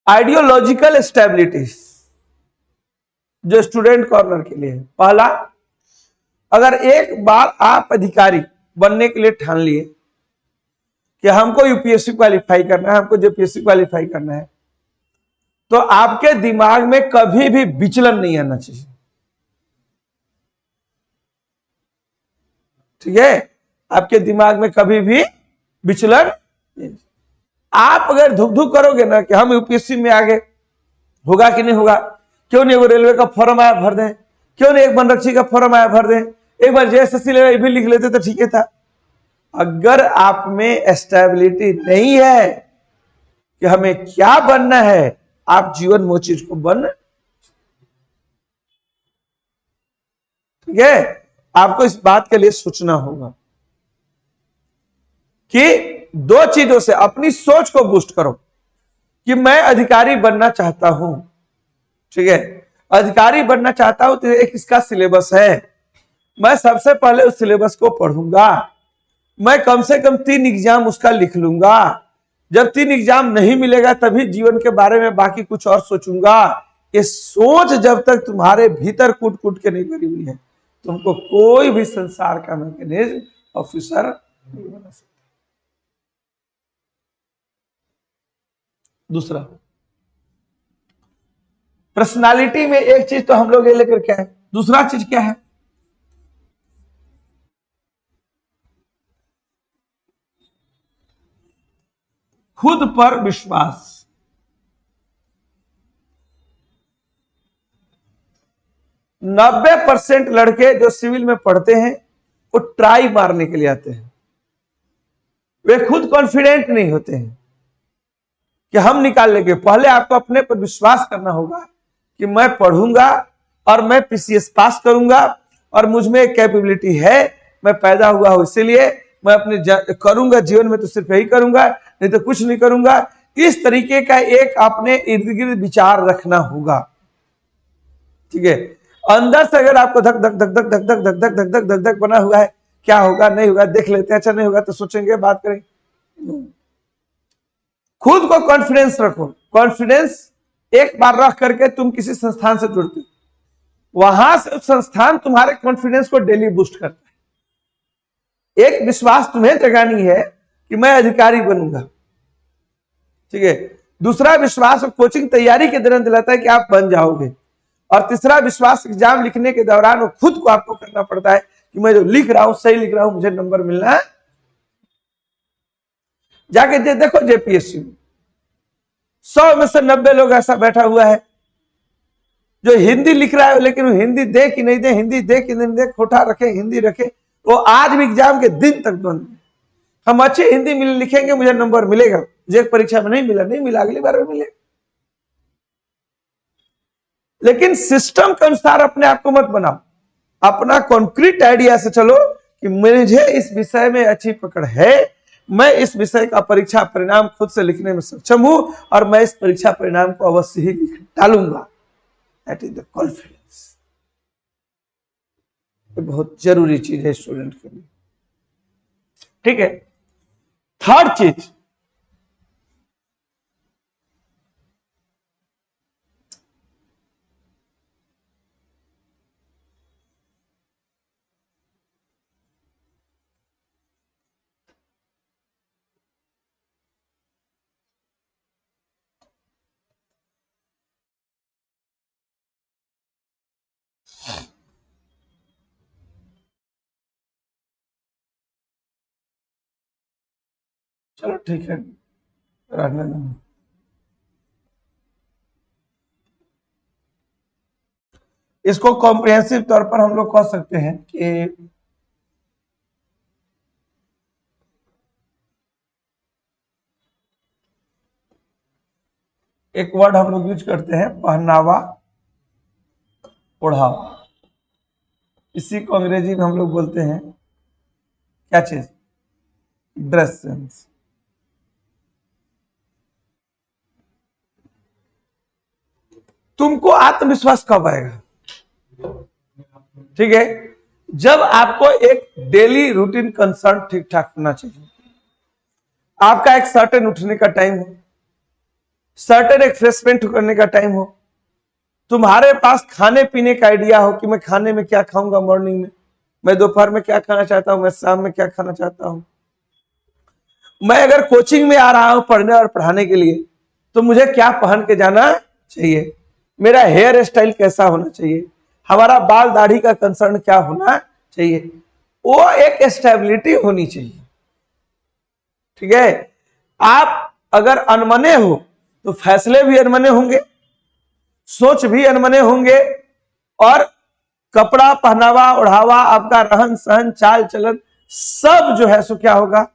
आइडियोलॉजिकल स्टेबिलिटी, जो स्टूडेंट कॉर्नर के लिए है। पहला, अगर एक बार आप अधिकारी बनने के लिए ठान लिए कि हमको यूपीएससी क्वालिफाई करना है, हमको जेपीएससी क्वालिफाई करना है, तो आपके दिमाग में कभी भी विचलन नहीं आना चाहिए, ठीक है। आपके दिमाग में कभी भी विचलन नहीं। आप अगर धुक धुक करोगे ना कि हम यूपीएससी में आगे, होगा कि नहीं होगा, क्यों नहीं वो रेलवे का फॉर्म आया भर दें, क्यों नहीं एक वनरक्षी का फॉर्म आया भर दें, एक बार जेएसएससी ले भी लिख लेते तो ठीक है था। अगर आप में एस्टेबिलिटी नहीं है कि हमें क्या बनना है, आप जीवन में चीज को बन, ठीक है। आपको इस बात के लिए सोचना होगा कि दो चीजों से अपनी सोच को बूस्ट करो कि मैं अधिकारी बनना चाहता हूं, ठीक है, अधिकारी बनना चाहता हूं तो एक इसका सिलेबस है, मैं सबसे पहले उस सिलेबस को पढ़ूंगा, मैं कम से कम 3 एग्जाम उसका लिख लूंगा, जब 3 एग्जाम नहीं मिलेगा तभी जीवन के बारे में बाकी कुछ और सोचूंगा। ये सोच जब तक तुम्हारे भीतर कूट कूट के नहीं भरी हुई है, तुमको कोई भी संसार का मैकेनिज्म ऑफिसर नहीं बना सकता। दूसरा, पर्सनालिटी में एक चीज तो हम लोग ये लेकर क्या है, दूसरा चीज क्या है, खुद पर विश्वास। 90% लड़के जो सिविल में पढ़ते हैं वो ट्राई मारने के लिए आते हैं, वे खुद कॉन्फिडेंट नहीं होते हैं कि हम निकाल लेंगे। पहले आपको अपने पर विश्वास करना होगा कि मैं पढ़ूंगा और मैं पीसीएस पास करूंगा और मुझ में कैपेबिलिटी है, मैं पैदा हुआ हूं इसीलिए मैं अपने करूंगा, जीवन में तो सिर्फ यही करूंगा, नहीं तो कुछ नहीं करूंगा। इस तरीके का एक अपने इर्द गिर्द विचार रखना होगा, ठीक है। अंदर से अगर आपको धक धक धक धक धक धक धक धक धक धक धक धक बना हुआ है, क्या होगा नहीं होगा देख लेते हैं, अच्छा नहीं होगा तो सोचेंगे बात करेंगे। खुद को कॉन्फिडेंस रखो। कॉन्फिडेंस एक बार रख करके तुम किसी संस्थान से जुड़ते हो, वहां से संस्थान तुम्हारे कॉन्फिडेंस को डेली बूस्ट करता है। एक विश्वास तुम्हें जगानी है कि मैं अधिकारी बनूंगा, ठीक है। दूसरा विश्वास कोचिंग तैयारी के दौरान दिलाता है कि आप बन जाओगे, और तीसरा विश्वास एग्जाम लिखने के दौरान वो खुद को आपको करना पड़ता है कि मैं जो लिख रहा हूं सही लिख रहा हूं, मुझे नंबर मिलना है। जाके देखो जेपीएससी में 100 में से 90 लोग ऐसा बैठा हुआ है जो हिंदी लिख रहा है, लेकिन वो हिंदी दे कि नहीं दे, हिंदी दे कि नहीं दे, खोटा रखे हिंदी रखे, वो आज भी एग्जाम के दिन तक बंद। हम अच्छे हिंदी लिखेंगे मुझे नंबर मिलेगा, मुझे परीक्षा में नहीं मिला, नहीं मिला अगली बार में मिलेगा। लेकिन सिस्टम के अनुसार अपने आप को मत बनाओ, अपना कॉन्क्रीट आइडिया से चलो कि मुझे इस विषय में अच्छी पकड़ है, मैं इस विषय का परीक्षा परिणाम खुद से लिखने में सक्षम हूं और मैं इस परीक्षा परिणाम को अवश्य ही लिख डालूंगा। That is the confidence. बहुत जरूरी चीज है स्टूडेंट के लिए, ठीक है। थर्ड चीज, चलो ठीक है रहने दो। इसको कॉम्प्रिहेंसिव तौर पर हम लोग कह सकते हैं कि एक वर्ड हम लोग यूज करते हैं पहनावा ओढ़ावा, इसी को अंग्रेजी में हम लोग बोलते हैं क्या चीज, ड्रेस सेंस। तुमको आत्मविश्वास कब आएगा, ठीक है, जब आपको एक डेली रूटीन कंसर्न ठीक ठाक होना चाहिए। आपका एक सर्टेन उठने का टाइम हो, सर्टेन एक्सप्रेसमेंट करने का टाइम हो, तुम्हारे पास खाने पीने का आइडिया हो कि मैं खाने में क्या खाऊंगा, मॉर्निंग में मैं दोपहर में क्या खाना चाहता हूं, मैं शाम में क्या खाना चाहता हूं। मैं अगर कोचिंग में आ रहा हूं पढ़ने और पढ़ाने के लिए तो मुझे क्या पहन के जाना चाहिए, मेरा हेयर स्टाइल कैसा होना चाहिए, हमारा बाल दाढ़ी का कंसर्न क्या होना चाहिए, वो एक स्टेबिलिटी होनी चाहिए, ठीक है। आप अगर अनमने हो तो फैसले भी अनमने होंगे, सोच भी अनमने होंगे, और कपड़ा पहनावा ओढ़ावा, आपका रहन सहन चाल चलन सब जो है सो क्या होगा,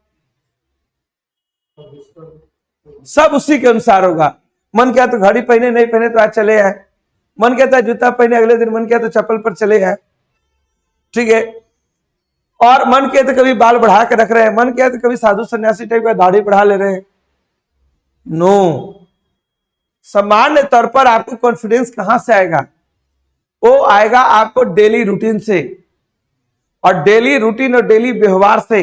सब उसी के अनुसार होगा। मन किया तो घड़ी पहने, नहीं पहने तो आज चले आए, मन कहता है जूता पहने अगले दिन, मन किया तो चप्पल पर चले आए, ठीक है। और मन किया तो कभी बाल बढ़ा के रख रहे हैं, मन किया तो कभी साधु सन्यासी टाइप का दाढ़ी बढ़ा ले रहे हैं। नो, सामान्य तौर पर आपको कॉन्फिडेंस कहां से आएगा? वो आएगा आपको डेली रूटीन से, और डेली रूटीन और डेली व्यवहार से,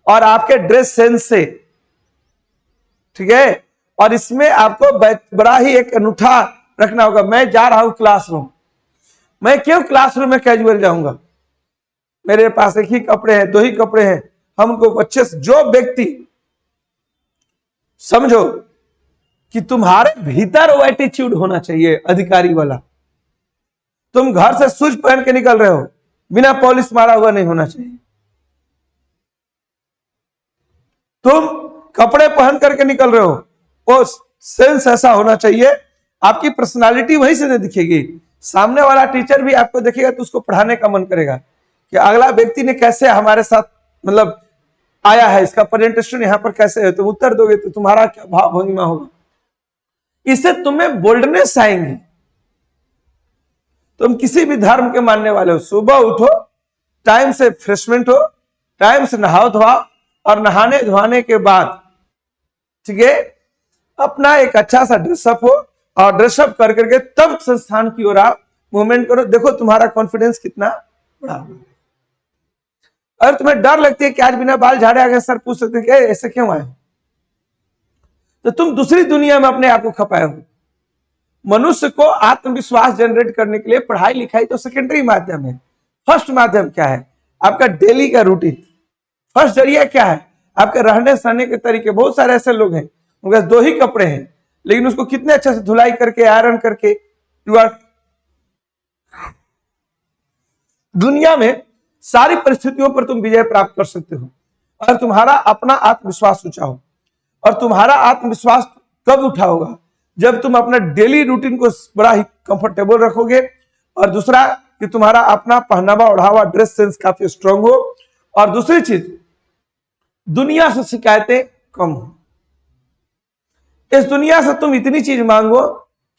और आपके ड्रेस सेंस से, ठीक है। और इसमें आपको बड़ा ही एक अनूठा रखना होगा। मैं जा रहा हूं क्लासरूम, मैं क्यों क्लासरूम में कैजुअल जाऊंगा? मेरे पास एक ही कपड़े हैं, 2 ही कपड़े हैं, हमको अच्छे से, जो व्यक्ति, समझो कि तुम्हारे भीतर वो एटीट्यूड होना चाहिए अधिकारी वाला। तुम घर से शूज पहन के निकल रहे हो, बिना पॉलिश मारा हुआ नहीं होना चाहिए। तुम कपड़े पहन करके निकल रहे हो, वो सेंस ऐसा होना चाहिए। आपकी पर्सनालिटी वहीं से नहीं दिखेगी, सामने वाला टीचर भी आपको देखेगा तो उसको पढ़ाने का मन करेगा कि अगला व्यक्ति ने कैसे हमारे साथ मतलब आया है, इसका प्रेजेंटेशन यहाँ पर कैसे है, तुम उत्तर दोगे तो तुम्हारा क्या भाव भंगिमा होगा। इससे तुम्हें बोल्डनेस आएंगी। तुम किसी भी धर्म के मानने वाले हो, सुबह उठो, टाइम से फ्रेशमेंट हो, टाइम से नहाओ धोआओ, और नहाने धोने के बाद, ठीक है, अपना एक अच्छा सा ड्रेसअप हो, और ड्रेसअप कर करके तब संस्थान की ओर आप मूवमेंट करो। देखो तुम्हारा कॉन्फिडेंस कितना बड़ा। अगर तुम्हें डर लगती है कि आज बिना बाल झाड़े आगे सर पूछ सकते हैं ऐसे क्यों आए, तो तुम दूसरी दुनिया में अपने आप को खपाए हो। मनुष्य को आत्मविश्वास जनरेट करने के लिए पढ़ाई लिखाई तो सेकेंडरी माध्यम है। फर्स्ट माध्यम क्या है? आपका डेली का रूटीन। फर्स्ट जरिया क्या है? आपके रहने सहने के तरीके। बहुत सारे ऐसे लोग हैं उनके पास 2 ही कपड़े हैं, लेकिन उसको कितने अच्छे से धुलाई करके, आयरन करके, दुनिया में सारी परिस्थितियों पर तुम विजय प्राप्त कर सकते हो, अगर तुम्हारा अपना आत्मविश्वास ऊंचा हो। और तुम्हारा आत्मविश्वास कब उठा होगा? जब तुम अपना डेली रूटीन को बड़ा ही कंफर्टेबल रखोगे, और दूसरा कि तुम्हारा अपना पहनावा ओढ़ावा ड्रेस सेंस काफी स्ट्रांग हो, और दूसरी चीज दुनिया से शिकायतें कम हो। इस दुनिया से तुम इतनी चीज मांगो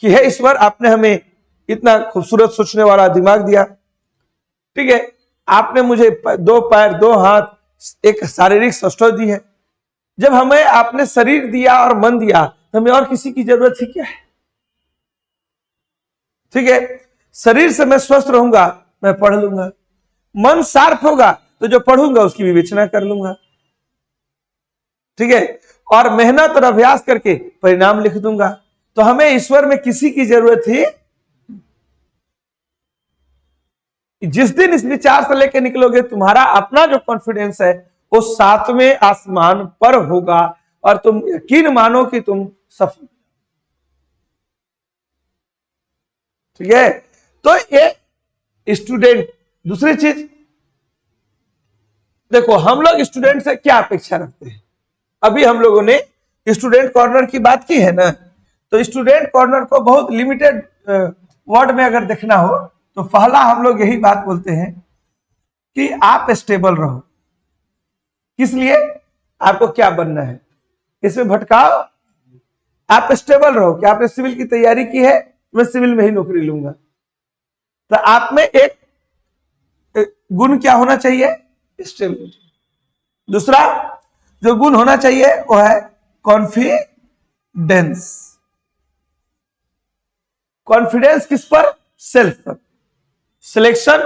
कि हे ईश्वर, आपने हमें इतना खूबसूरत सोचने वाला दिमाग दिया, ठीक है, आपने मुझे 2 पैर 2 हाथ एक शारीरिक सृष्टि दी है। जब हमें आपने शरीर दिया और मन दिया तो हमें और किसी की जरूरत ही क्या है? ठीक है, शरीर से मैं स्वस्थ रहूंगा, मैं पढ़ लूंगा, मन शार्प होगा तो जो पढ़ूंगा उसकी विवेचना कर लूंगा, ठीक है, और मेहनत और अभ्यास करके परिणाम लिख दूंगा। तो हमें ईश्वर में किसी की जरूरत ही। जिस दिन इस विचार से लेकर निकलोगे, तुम्हारा अपना जो कॉन्फिडेंस है वो 7वें आसमान पर होगा, और तुम यकीन मानो कि तुम सफल। ठीक है, तो ये स्टूडेंट। दूसरी चीज देखो, हम लोग स्टूडेंट से क्या अपेक्षा रखते हैं? अभी हम लोगों ने स्टूडेंट कॉर्नर की बात की है ना, तो स्टूडेंट कॉर्नर को बहुत लिमिटेड वर्ड में अगर देखना हो तो पहला हम लोग यही बात बोलते हैं कि आप स्टेबल रहो। किस लिए? आपको क्या बनना है, इसमें भटकाओ। आप स्टेबल रहो कि आपने सिविल की तैयारी की है, मैं सिविल में ही नौकरी लूंगा। तो आप में एक गुण क्या होना चाहिए? स्टेबिलिटी। दूसरा जो गुण होना चाहिए वो है कॉन्फिडेंस। कॉन्फिडेंस किस पर? सेल्फ पर। सिलेक्शन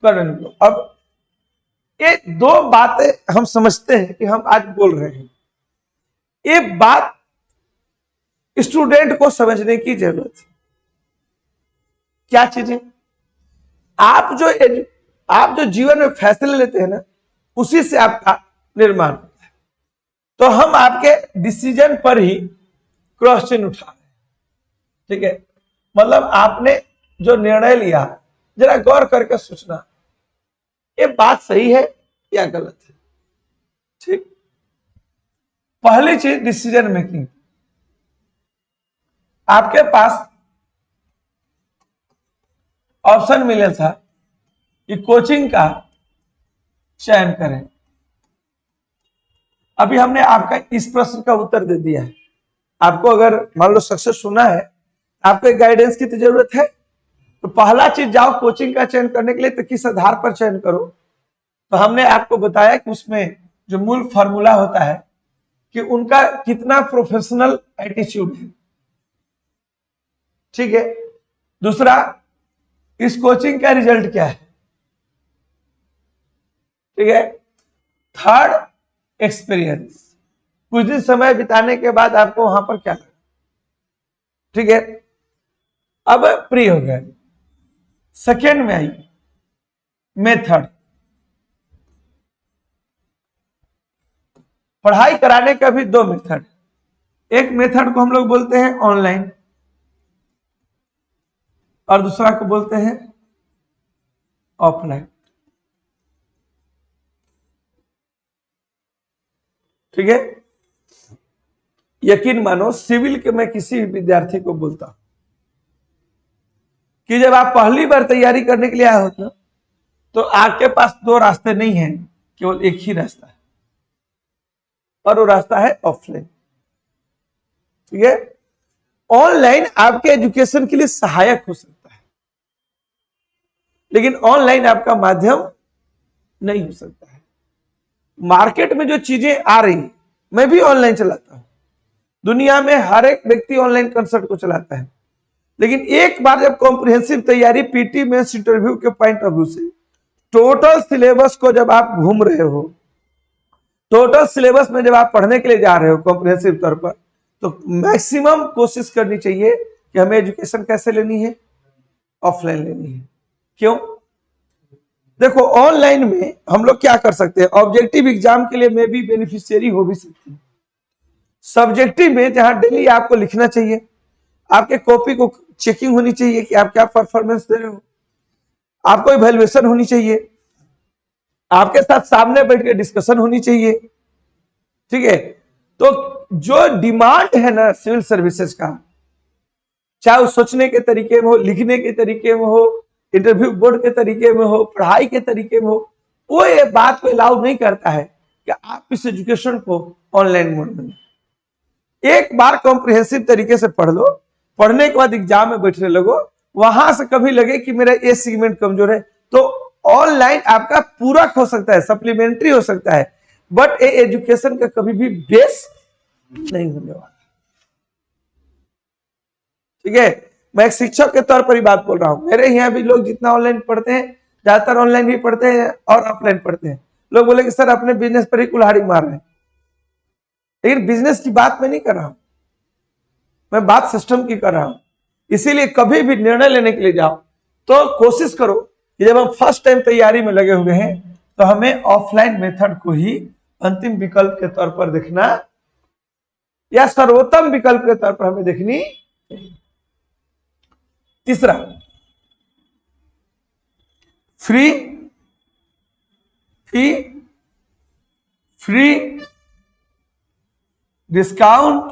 करने को। अब ये 2 बातें हम समझते हैं कि हम आज बोल रहे हैं, ये बात स्टूडेंट को समझने की जरूरत है। क्या चीजें? आप जो जीवन में फैसले लेते हैं ना, उसी से आपका निर्माण होता है। तो हम आपके डिसीजन पर ही क्रॉस चिन्ह उठा रहे हैं, ठीक है, मतलब आपने जो निर्णय लिया, जरा गौर करके सोचना, ये बात सही है या गलत है। ठीक, पहली चीज डिसीजन मेकिंग। आपके पास ऑप्शन मिला था कि कोचिंग का चयन करें। अभी हमने आपका इस प्रश्न का उत्तर दे दिया है। आपको अगर मान लो सक्सेस होना है, आपको एक गाइडेंस की तो जरूरत है। तो पहला चीज, जाओ कोचिंग का चयन करने के लिए तो किस आधार पर चयन करो। तो हमने आपको बताया कि उसमें जो मूल फार्मूला होता है कि उनका कितना प्रोफेशनल एटीट्यूड है, ठीक है। दूसरा, इस कोचिंग का रिजल्ट क्या है, ठीक है। थर्ड, एक्सपीरियंस, कुछ दिन समय बिताने के बाद आपको वहां पर क्या लगा, ठीक है। अब प्री हो गया। सेकेंड में आई मेथड। पढ़ाई कराने का भी दो मेथड। एक मेथड को हम लोग बोलते हैं ऑनलाइन और दूसरा को बोलते हैं ऑफलाइन, ठीक है। यकीन मानो, सिविल के मैं किसी भी विद्यार्थी को बोलता हूं कि जब आप पहली बार तैयारी करने के लिए आए होते तो आपके पास दो रास्ते नहीं हैं, केवल एक ही रास्ता है और वो रास्ता है ऑफलाइन, ठीक है। ऑनलाइन आपके एजुकेशन के लिए सहायक हो सकता है, लेकिन ऑनलाइन आपका माध्यम नहीं हो सकता है। मार्केट में जो चीजें आ रही, मैं भी ऑनलाइन चलाता हूं, दुनिया में हर एक व्यक्ति ऑनलाइन कंसर्ट को चलाता है, लेकिन एक बार जब कॉम्प्रिहेंसिव तैयारी, पीटी में इंटरव्यू के पॉइंट ऑफ व्यू से टोटल सिलेबस को जब आप घूम रहे हो, टोटल सिलेबस में जब आप पढ़ने के लिए जा रहे हो कॉम्प्रिहेंसिव तौर पर, तो मैक्सिमम कोशिश करनी चाहिए कि हमें एजुकेशन कैसे लेनी है, ऑफलाइन लेनी है। क्यों? देखो, ऑनलाइन में हम लोग क्या कर सकते हैं, ऑब्जेक्टिव एग्जाम के लिए मैं भी बेनिफिशियरी हो भी सकती हूँ। सब्जेक्टिव में जहां डेली आपको लिखना चाहिए, आपके कॉपी को चेकिंग होनी चाहिए कि आप क्या परफॉर्मेंस दे रहे हो, आपको इवैल्यूएशन होनी चाहिए, आपके साथ सामने बैठ के डिस्कशन होनी चाहिए, ठीक है। तो जो डिमांड है ना सिविल सर्विसेज का, चाहे वो सोचने के तरीके में हो, लिखने के तरीके में हो, इंटरव्यू बोर्ड के तरीके में हो, पढ़ाई के तरीके में हो, वो ये बात को अलाउ नहीं करता है कि आप इस एजुकेशन को ऑनलाइन मोड में। एक बार कॉम्प्रिहेंसिव तरीके से पढ़ लो, पढ़ने के बाद एग्जाम में बैठने लगो, वहां से कभी लगे कि मेरा ये सेगमेंट कमजोर है, तो ऑनलाइन आपका पूरक हो सकता है, सप्लीमेंट्री हो सकता है, बट ये एजुकेशन का कभी भी बेस नहीं होने वाला, ठीक है। मैं एक शिक्षक के तौर पर ही बात बोल रहा हूं। मेरे यहाँ भी लोग जितना ऑनलाइन पढ़ते हैं, ज्यादातर ऑनलाइन ही पढ़ते हैं और ऑफलाइन पढ़ते हैं। लोग बोले कि सर अपने बिजनेस पर ही कुल्हाड़ी मार रहे हैं, लेकिन बिजनेस की बात मैं नहीं कर रहा हूं, मैं बात सिस्टम की कर रहा हूं। इसीलिए कभी भी निर्णय लेने के लिए जाओ तो कोशिश करो कि जब हम फर्स्ट टाइम तैयारी में लगे हुए हैं तो हमें ऑफलाइन मेथड को ही अंतिम विकल्प के तौर पर देखना या सर्वोत्तम विकल्प के तौर पर हमें देखनी चाहिए। तीसरा, फ्री फी, फ्री डिस्काउंट,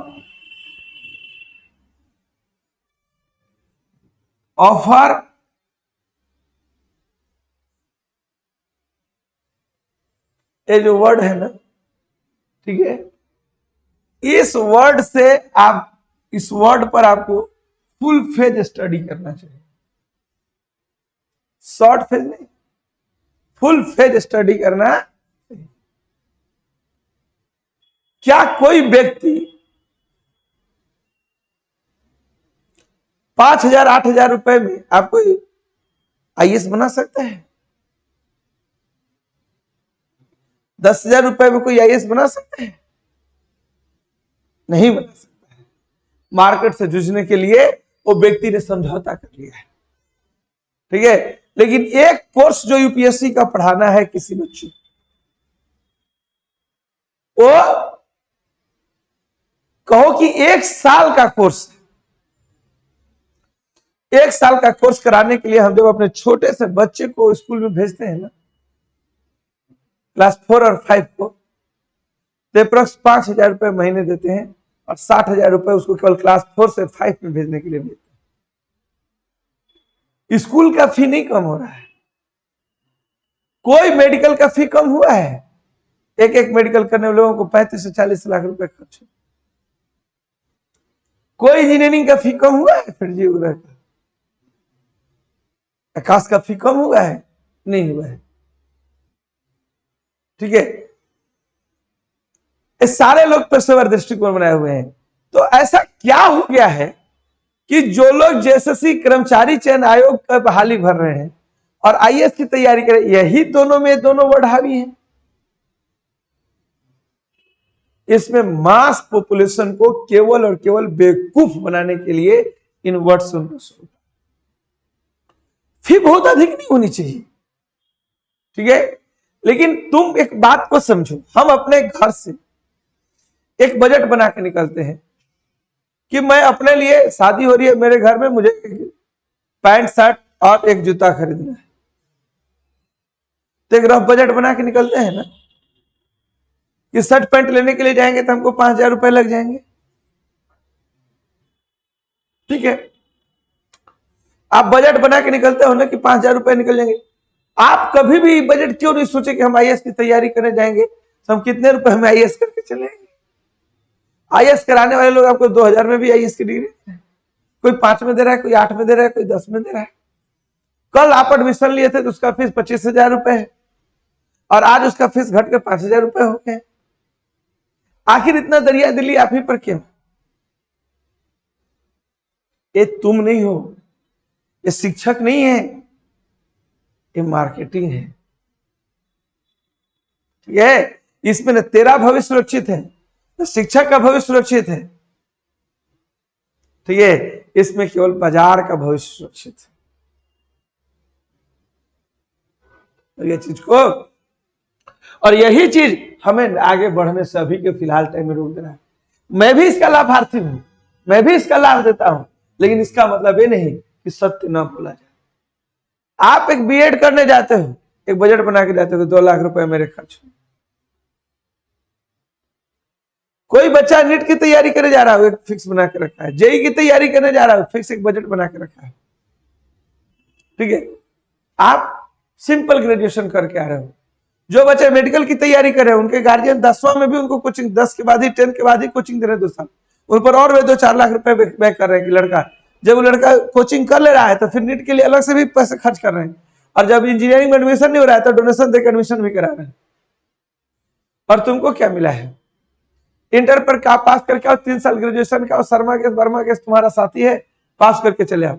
ऑफर, ये जो वर्ड है ना, ठीक है, इस वर्ड से आप, इस वर्ड पर आपको फुल फेज स्टडी करना चाहिए, शॉर्ट फेज नहीं, फुल फेज स्टडी करना। क्या कोई व्यक्ति 5,000 8,000 रुपए में आपको आईएएस बना सकता है? 10,000 रुपए में कोई आईएएस बना सकता है? नहीं बना सकता है। मार्केट से जूझने के लिए वो व्यक्ति ने समझौता कर लिया है, ठीक है। लेकिन एक कोर्स जो यूपीएससी का पढ़ाना है किसी बच्चे को, वो कहो कि 1 साल का कोर्स, 1 साल का कोर्स कराने के लिए हम जब अपने छोटे से बच्चे को स्कूल में भेजते हैं ना, क्लास 4 और 5 को, तो अप्रोक्स 5,000 रुपए महीने देते हैं और 60,000 रुपए उसको केवल क्लास 4 से 5 में भेजने के लिए भेजते हैं। स्कूल का फी नहीं कम हो रहा है, कोई मेडिकल का फी कम हुआ है? एक एक मेडिकल करने वाले लोगों को 35 से 40 लाख रुपए खर्च। कोई इंजीनियरिंग का फी कम हुआ है? फिर जी का आकाश का फी कम हुआ है? नहीं हुआ है। ठीक है, ये सारे लोग पेशेवर दृष्टिकोण बनाए हुए हैं। तो ऐसा क्या हो गया है कि जो लोग जेएसएससी कर्मचारी चयन आयोग का बहाली भर रहे हैं और आईएएस की तैयारी कर रहे हैं, यही दोनों में दोनों वर्ड हावी हैं। इसमें मास पॉपुलेशन को केवल और केवल बेवकूफ बनाने के लिए इन वर्ड्स को फी बहुत अधिक नहीं होनी चाहिए, ठीक है। लेकिन तुम एक बात को समझो, हम अपने घर से एक बजट बना के निकलते हैं कि मैं अपने लिए, शादी हो रही है मेरे घर में, मुझे पैंट शर्ट और एक जूता खरीदना है, तो एक रफ बजट बना के निकलते हैं ना कि शर्ट पैंट लेने के लिए जाएंगे तो हमको 5,000 रुपए लग जाएंगे, ठीक है। आप बजट बना के निकलते हो ना कि 5,000 रुपए निकल जाएंगे। आप कभी भी बजट क्यों नहीं सोचे कि हम आईएएस की तैयारी करने जाएंगे तो हम कितने रुपए में आईएएस करके चलेंगे? आईएएस कराने वाले लोग आपको 2,000 में भी आईएएस की डिग्री, कोई 5 में दे रहा है, कोई 8 में दे रहा है, कोई 10 में दे रहा है। कल आप एडमिशन लिए थे तो उसका फीस 25,000 रुपए है और आज उसका फीस घट के 5,000 रुपए हो गए। आखिर इतना दरिया दिली आप ही पर क्यों? ये तुम नहीं हो, ये शिक्षक नहीं है, ये मार्केटिंग है, ठीक है। इसमें न तेरा भविष्य सुरक्षित है, न शिक्षक का भविष्य सुरक्षित है, ठीक है। इसमें केवल बाजार का भविष्य सुरक्षित है। ये चीज को, और यही चीज हमें आगे बढ़ने से अभी के फिलहाल टाइम में रोक देना है। मैं भी इसका लाभार्थी हूं, मैं भी इसका लाभ देता हूं, लेकिन इसका मतलब ये नहीं कि सत्य न बोला जाए। आप एक बीएड करने जाते हो, एक बजट बना के जाते हो, 2 लाख रुपए मेरे खर्च। कोई बच्चा नीट की तैयारी करने जा रहा है, एक फिक्स बना के रखा है। जेई की तैयारी करने जा रहा है, फिक्स एक बजट बना के रखा है, ठीक है। आप सिंपल ग्रेजुएशन करके आ रहे हो, जो बच्चे मेडिकल की तैयारी कर रहे हैं उनके गार्जियन 10वां में भी उनको कोचिंग, 10 के बाद ही 10 के बाद ही कोचिंग दे रहे हैं 2 साल, उन पर और वे 2-4 लाख रुपए बैक कर रहे हैं कि लड़का, जब वो लड़का कोचिंग कर ले रहा है तो फिर नीट के लिए अलग से भी पैसे खर्च कर रहे हैं, और जब इंजीनियरिंग में एडमिशन नहीं हो रहा है तो डोनेशन देकर एडमिशन भी करा रहे हैं। और तुमको क्या मिला है? इंटर पर क्या पास करके आओ, 3 साल ग्रेजुएशन का, शर्मा केस वर्मा केस तुम्हारा साथी है, पास करके चले आओ।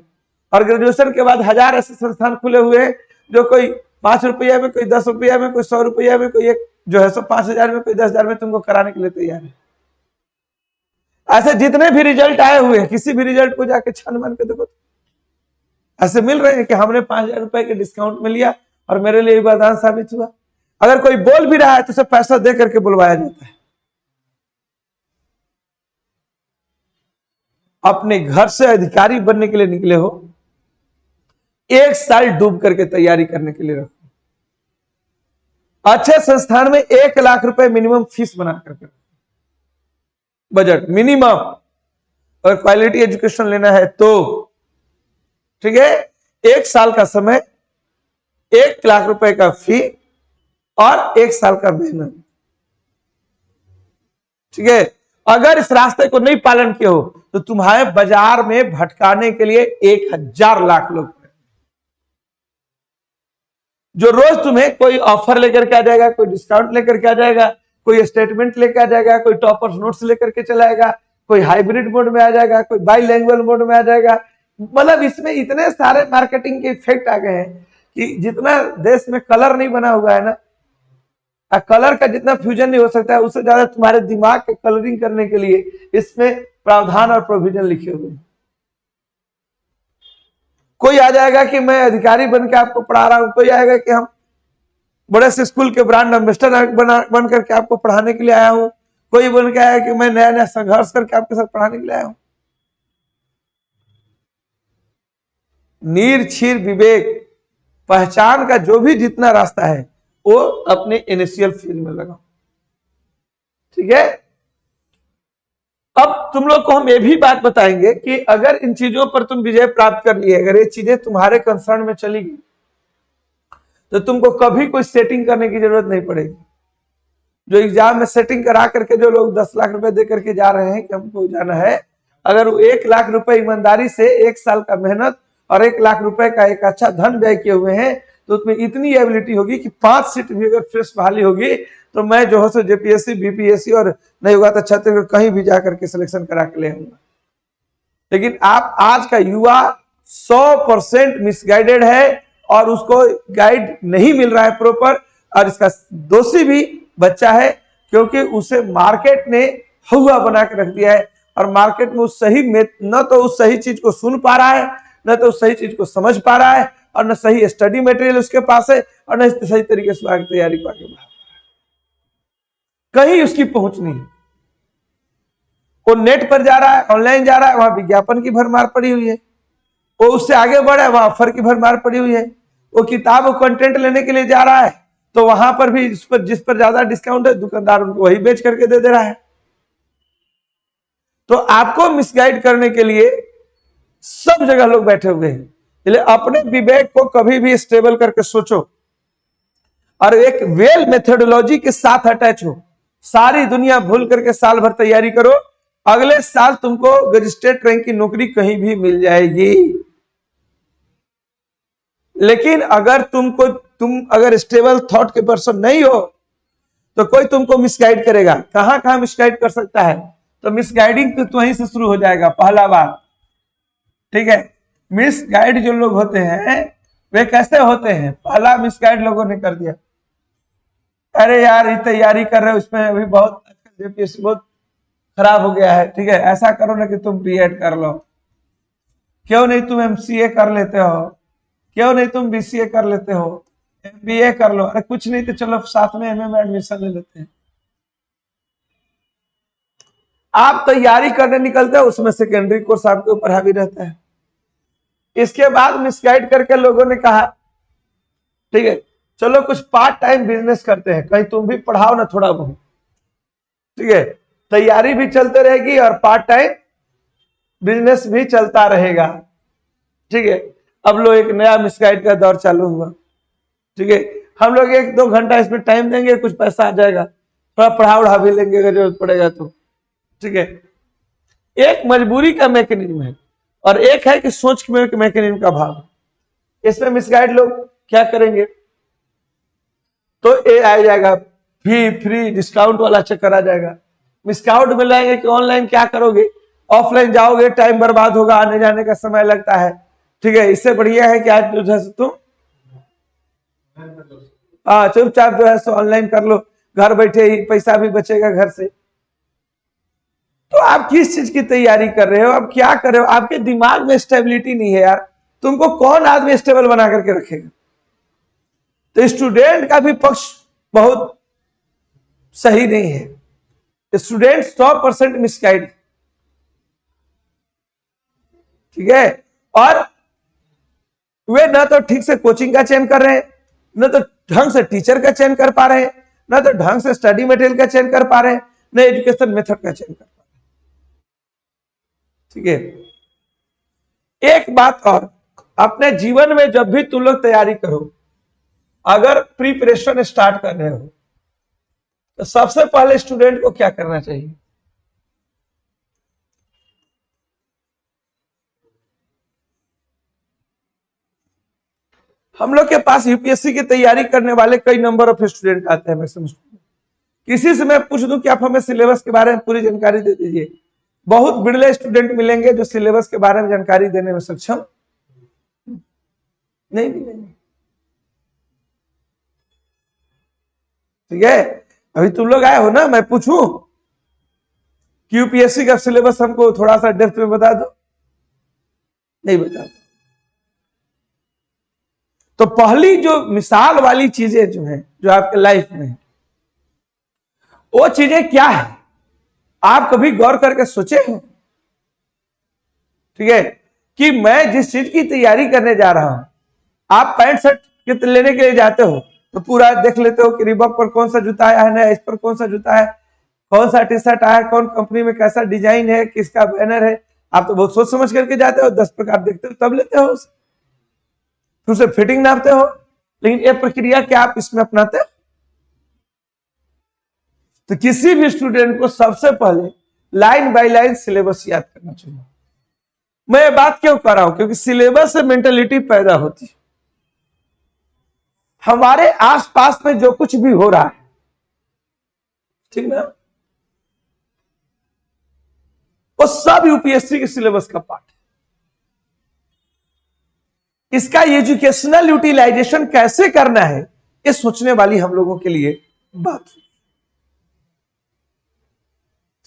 और ग्रेजुएशन के बाद 1000 ऐसे संस्थान खुले हुए हैं जो कोई 5 रुपया में, कोई 10 रुपया में, कोई 100 रुपया में, कोई एक जो है सो 5,000 में, कोई 10,000 में तुमको कराने के लिए तैयार है। ऐसे जितने भी रिजल्ट आए हुए हैं, किसी भी रिजल्ट को जाके छान मान के देखो, ऐसे मिल रहे हैं कि हमने 5,000 रुपए के डिस्काउंट में लिया और मेरे लिए वरदान साबित हुआ। अगर कोई बोल भी रहा है तो उसे पैसा दे करके बुलवाया जाता है। अपने घर से अधिकारी बनने के लिए निकले हो, 1 साल डूब करके तैयारी करने के लिए रखो। अच्छे संस्थान में 1 लाख रुपए मिनिमम फीस बना करके, बजट मिनिमम, और क्वालिटी एजुकेशन लेना है तो, ठीक है। 1 साल का समय, 1 लाख रुपए का फी और 1 साल का मेहनत, ठीक है। अगर इस रास्ते को नहीं पालन किए हो तो तुम्हारे बाजार में भटकाने के लिए 1,000 लाख लोग, जो रोज तुम्हें कोई ऑफर लेकर के आ जाएगा, कोई डिस्काउंट लेकर के आ जाएगा, कोई स्टेटमेंट लेकर आ जाएगा, कोई टॉपर्स नोट्स लेकर के चला आएगा, कोई हाइब्रिड मोड में आ जाएगा, कोई बाइलैंग्वेज मोड में आ जाएगा। मतलब इसमें इतने सारे मार्केटिंग के इफेक्ट आ गए हैं कि जितना देश में कलर नहीं बना हुआ है ना, कलर का जितना फ्यूजन नहीं हो सकता है, उससे ज्यादा तुम्हारे दिमाग के कलरिंग करने के लिए इसमें प्रावधान और प्रोविजन लिखे हुए हैं। कोई आ जाएगा कि मैं अधिकारी बन के आपको पढ़ा रहा हूं, कोई आएगा कि हम बड़े से स्कूल के ब्रांड एम्बेसडर बन करके आपको पढ़ाने के लिए आया हूं, कोई बन के आया कि मैं नया नया संघर्ष करके आपके साथ पढ़ाने के लिए आया हूं। नीर छीर विवेक पहचान का जो भी जितना रास्ता है वो अपने इनिशियल फेज में लगाओ, ठीक है। अब तुम लोग को हम ये भी बात बताएंगे कि अगर इन चीजों पर तुम विजय प्राप्त कर लिए, अगर ये चीजें तुम्हारे कंसर्न में चली गई, तो तुमको कभी कोई सेटिंग करने की जरूरत नहीं पड़ेगी। जो एग्जाम में सेटिंग करा करके जो लोग 10 लाख रुपए दे करके जा रहे हैं कि हमको जाना है, अगर वो 1 लाख रुपए ईमानदारी से 1 साल का मेहनत और 1 लाख रुपए का एक अच्छा धन व्यय किए हुए हैं, तो उसमें इतनी एबिलिटी होगी कि 5 सीट भी अगर फ्रेश बहाली होगी तो मैं जो है सो जेपीएससी, बीपीएससी और नहीं होगा तो छत्तीसगढ़ कहीं भी जाकर के सिलेक्शन करा के ले आऊंगा। लेकिन आप आज का युवा 100% मिसगाइडेड है और उसको गाइड नहीं मिल रहा है प्रॉपर, और इसका दोषी भी बच्चा है, क्योंकि उसे मार्केट ने हुआ बना के रख दिया है और मार्केट में उस सही में न तो उस सही चीज को सुन पा रहा है, न तो उस सही चीज को समझ पा रहा है, और न सही स्टडी मटेरियल उसके पास है, और न सही तरीके से आगे तैयारी को आगे बढ़ा, कहीं उसकी पहुंच नहीं है। वो नेट पर जा रहा है, ऑनलाइन जा रहा है, वहां विज्ञापन की भरमार पड़ी हुई है। वो उससे आगे बढ़ा है, वहां ऑफर की भरमार पड़ी हुई है। वो किताब और कंटेंट लेने के लिए जा रहा है, तो वहां पर भी जिस पर ज्यादा डिस्काउंट है, दुकानदार उनको वही बेच करके दे रहा है। तो आपको मिसगाइड करने के लिए सब जगह लोग बैठे हुए हैं। इसलिए अपने विवेक को कभी भी स्टेबल करके सोचो और एक वेल मेथोडोलॉजी के साथ अटैच हो। सारी दुनिया भूल करके साल भर तैयारी करो, अगले साल तुमको मजिस्ट्रेट रैंक की नौकरी कहीं भी मिल जाएगी। लेकिन अगर तुम अगर स्टेबल थॉट के पर्सन नहीं हो, तो कोई तुमको मिसगाइड करेगा। कहां मिसगाइड कर सकता है? तो मिसगाइडिंग तो वहीं से शुरू हो जाएगा, पहला बात। ठीक है, मिसगाइड जो लोग होते हैं वे कैसे होते हैं? पहला मिसगाइड लोगों ने कर दिया, अरे यार ये तैयारी कर रहे हो, उसमें अभी बहुत बहुत खराब हो गया है। ठीक है, ऐसा करो ना कि तुम बीएड कर लो, क्यों नहीं तुम एमसीए कर लेते हो, क्यों नहीं तुम बीसीए कर लेते हो, एमबीए कर लो। अरे कुछ नहीं तो चलो साथ में एमए में एडमिशन ले लेते हैं। आप तैयारी करने निकलते हो, उसमें सेकेंडरी कोर्स आपके ऊपर हावी रहता है। इसके बाद मिसगाइड करके लोगों ने कहा ठीक है चलो कुछ पार्ट टाइम बिजनेस करते हैं, कहीं तुम भी पढ़ाओ ना थोड़ा बहुत। ठीक है, तैयारी भी चलते रहेगी और पार्ट टाइम बिजनेस भी चलता रहेगा। ठीक है, अब लोग एक नया मिसगाइड का दौर चालू हुआ। ठीक है, हम लोग 1-2 घंटा इसमें टाइम देंगे, कुछ पैसा आ जाएगा, थोड़ा पढ़ा उढ़ा भी लेंगे अगर जरूरत पड़ेगा तो। ठीक है, एक मजबूरी का मैकेनिज्म है और एक है कि सोच के मैकेनिज्म का भाव। इसमें मिसगाइड लोग क्या करेंगे, तो ये आ जाएगा फ्री डिस्काउंट वाला चक्कर आ जाएगा। मिसकाउंट में लाएंगे कि ऑनलाइन क्या करोगे, ऑफलाइन जाओगे टाइम बर्बाद होगा, आने जाने का समय लगता है। ठीक है, इससे बढ़िया है कि आज जो है तुम चुपचाप जो है सो ऑनलाइन कर लो, घर बैठे ही पैसा भी बचेगा घर से। तो आप किस चीज की तैयारी कर रहे हो, आप क्या कर रहे हो? आपके दिमाग में स्टेबिलिटी नहीं है यार, तुमको कौन आदमी स्टेबल बना करके रखेगा? तो स्टूडेंट का भी पक्ष बहुत सही नहीं है। Student 100% misguide. ठीक है, और वे ना तो ठीक से कोचिंग का चयन कर रहे हैं, न तो ढंग से टीचर का चयन कर पा रहे हैं, न तो ढंग से स्टडी मटेरियल का चयन कर पा रहे हैं, न एजुकेशन मेथड का चयन कर पा रहे हैं। ठीक है, एक बात और, अपने जीवन में जब भी तुम लोग तैयारी करो, अगर प्रिपरेशन स्टार्ट कर रहे हो, तो सबसे पहले स्टूडेंट को क्या करना चाहिए? हम लोग के पास यूपीएससी की तैयारी करने वाले कई नंबर ऑफ स्टूडेंट आते हैं मैक्सिमम। किसी से मैं पूछ दूं कि आप हमें सिलेबस के बारे में पूरी जानकारी दे दीजिए, बहुत बिरले स्टूडेंट मिलेंगे जो सिलेबस के बारे में जानकारी देने में सक्षम नहीं मिलेंगे। ठीक है, अभी तुम लोग आए हो ना, मैं पूछूं कि यूपीएससी का सिलेबस हमको थोड़ा सा डेप्थ में बता दो, नहीं बता। तो पहली जो मिसाल वाली चीजें जो है जो आपके लाइफ में है, वो चीजें क्या है आप कभी गौर करके सोचे हो? ठीक है, कि मैं जिस चीज की तैयारी करने जा रहा हूं, आप पैंट शर्ट लेने के लिए जाते हो तो पूरा देख लेते हो कि रिबॉक पर कौन सा जूता आया है नया, इस पर कौन सा जूता है, कौन सा टी शर्ट आया, कौन कंपनी में कैसा डिजाइन है, किसका बैनर है, आप तो बहुत सोच समझ करके जाते हो, 10 प्रकार देखते हो तब लेते हो उसे, फिर उसे फिटिंग नापते हो। लेकिन ये प्रक्रिया क्या आप इसमें अपनाते हो? तो किसी भी स्टूडेंट को सबसे पहले लाइन बाय लाइन सिलेबस याद करना चाहिए। मैं ये बात क्यों कर रहा हूं? क्योंकि सिलेबस से मेंटेलिटी पैदा होती है। हमारे आसपास में जो कुछ भी हो रहा है, ठीक ना, वो सब यूपीएससी के सिलेबस का पार्ट है। इसका एजुकेशनल यूटिलाइजेशन कैसे करना है, ये सोचने वाली हम लोगों के लिए बात है।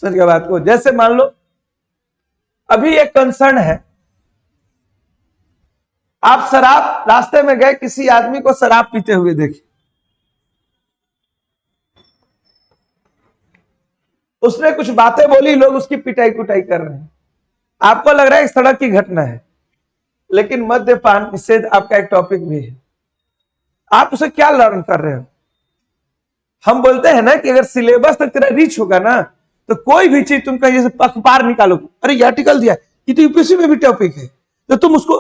समझ गया बात को? जैसे मान लो अभी एक कंसर्न है, आप शराब, रास्ते में गए, किसी आदमी को शराब पीते हुए देखे, उसने कुछ बातें बोली, लोग उसकी पिटाई कुटाई कर रहे हैं, आपको लग रहा है सड़क की घटना है, लेकिन मद्यपान निषेध आपका एक टॉपिक भी है। आप उसे क्या लर्न कर रहे हो? हम बोलते हैं ना कि अगर सिलेबस तक तेरा रीच होगा ना, तो कोई भी चीज तुम कहीं जैसे अखबार निकालो, अरे ये आर्टिकल दिया, ये तो यूपीएससी में भी टॉपिक है, तो तुम उसको,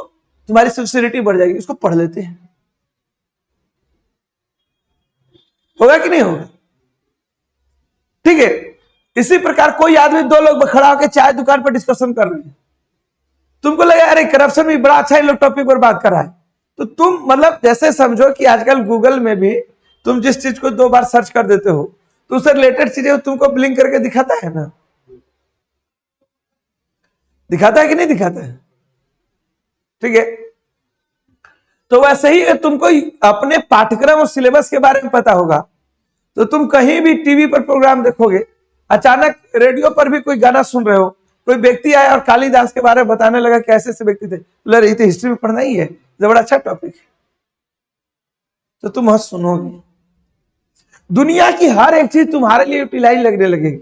तुम्हारी सिंसियरिटी बढ़ जाएगी, उसको पढ़ लेते हैं। होगा कि नहीं होगा? ठीक है। इसी प्रकार कोई आदमी, दो लोग खड़ा होकर चाय दुकान पर डिस्कशन कर रहे हैं, तुमको लगा अरे करप्शन भी बड़ा अच्छा, लोग टॉपिक पर बात कर रहा है, तो तुम मतलब जैसे समझो कि आजकल गूगल में भी तुम जिस चीज को 2 बार सर्च कर देते हो, तो उससे रिलेटेड चीजें तुमको ब्लिंक करके दिखाता है ना, दिखाता है कि नहीं दिखाता है? ठीक है। तो वैसे ही तुमको अपने पाठ्यक्रम और सिलेबस के बारे में पता होगा, तो तुम कहीं भी टीवी पर प्रोग्राम देखोगे, अचानक रेडियो पर भी कोई गाना सुन रहे हो, कोई व्यक्ति आया और कालिदास के बारे में बताने लगा कि ऐसे ऐसे व्यक्ति थे, बोला रही थी हिस्ट्री में पढ़ना ही है, तो बड़ा अच्छा टॉपिक है, तो तुम वहां सुनोगे। दुनिया की हर एक चीज तुम्हारे लिए यूटिलाइज लगने लगेगी।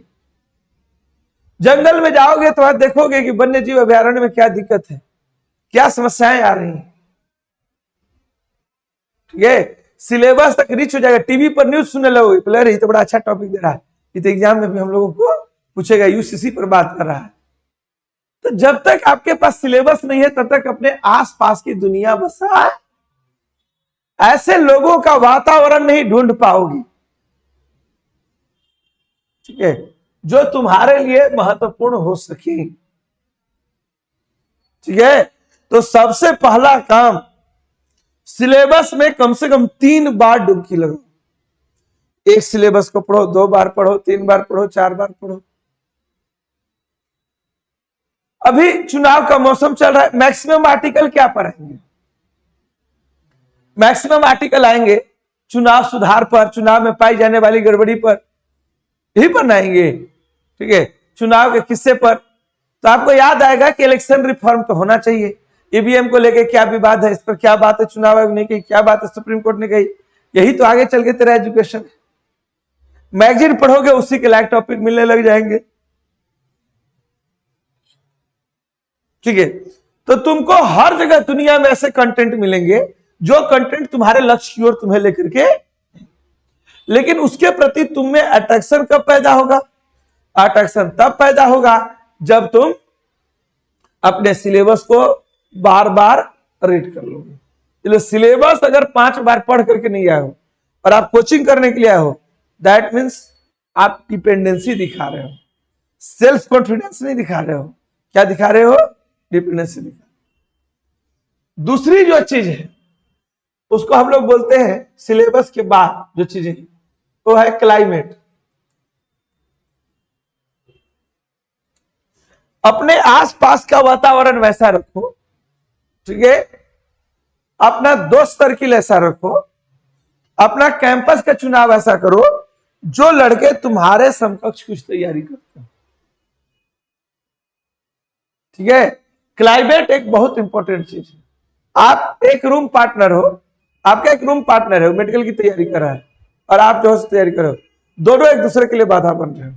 जंगल में जाओगे तो आप देखोगे कि वन्य जीव अभ्यारण्य में क्या दिक्कत है, क्या समस्याएं आ रही हैं। ठीक है, सिलेबस तक रीच हो जाएगा। टीवी पर न्यूज सुनने लगोगे, बोले ये तो बड़ा अच्छा टॉपिक दे रहा है, ये तो एग्जाम में भी हम लोगों को पूछेगा, यूसीसी पर बात कर रहा है। तो जब तक आपके पास सिलेबस नहीं है, तब तक अपने आसपास की दुनिया बसा ऐसे लोगों का वातावरण नहीं ढूंढ पाओगी, ठीक है, जो तुम्हारे लिए महत्वपूर्ण हो सके। ठीक है, तो सबसे पहला काम, सिलेबस में कम से कम 3 बार डुबकी लगाओ। एक सिलेबस को पढ़ो, 2 बार पढ़ो, 3 बार पढ़ो, 4 बार पढ़ो। अभी चुनाव का मौसम चल रहा है, मैक्सिमम आर्टिकल क्या पढ़ेंगे? मैक्सिमम आर्टिकल आएंगे चुनाव सुधार पर, चुनाव में पाई जाने वाली गड़बड़ी पर, यही बनाएंगे। ठीक है, चुनाव के किस्से पर। तो आपको याद आएगा कि इलेक्शन रिफॉर्म तो होना चाहिए, ईवीएम को लेके क्या विवाद है, इस पर क्या बात है चुनाव आयोग ने कही, क्या बात है सुप्रीम कोर्ट ने कही, यही तो आगे चल के तेरा एजुकेशन। मैगजीन पढ़ोगे, उसी के लायक टॉपिक मिलने लग जाएंगे। ठीक है, तो तुमको हर जगह दुनिया में ऐसे कंटेंट मिलेंगे जो कंटेंट तुम्हारे लक्ष्य की ओर तुम्हें लेकर के, लेकिन उसके प्रति तुम में अट्रैक्शन कब पैदा होगा? अट्रैक्शन तब पैदा होगा जब तुम अपने सिलेबस को बार बार रीड कर लोगे। चलो, सिलेबस अगर 5 बार पढ़ करके नहीं आए हो और आप कोचिंग करने के लिए आए हो, दैट मीन्स आप डिपेंडेंसी दिखा रहे हो, सेल्फ कॉन्फिडेंस नहीं दिखा रहे हो। क्या दिखा रहे हो? डिपेंडेंसी दिखा। दूसरी जो चीज है उसको हम लोग बोलते हैं, सिलेबस के बाद जो चीजें, वो है क्लाइमेट। अपने आसपास का वातावरण वैसा रखो, ठीक है, अपना दोस्त सर्किल ऐसा रखो, अपना कैंपस का चुनाव ऐसा करो जो लड़के तुम्हारे समकक्ष कुछ तैयारी करते हो। ठीक है, क्लाइमेट एक बहुत इंपॉर्टेंट चीज है। आप एक रूम पार्टनर हो, आपका एक रूम पार्टनर है, मेडिकल की तैयारी कर रहा है, और आप जो तैयारी करो, दोनों एक दूसरे के लिए बाधा बन रहे हो।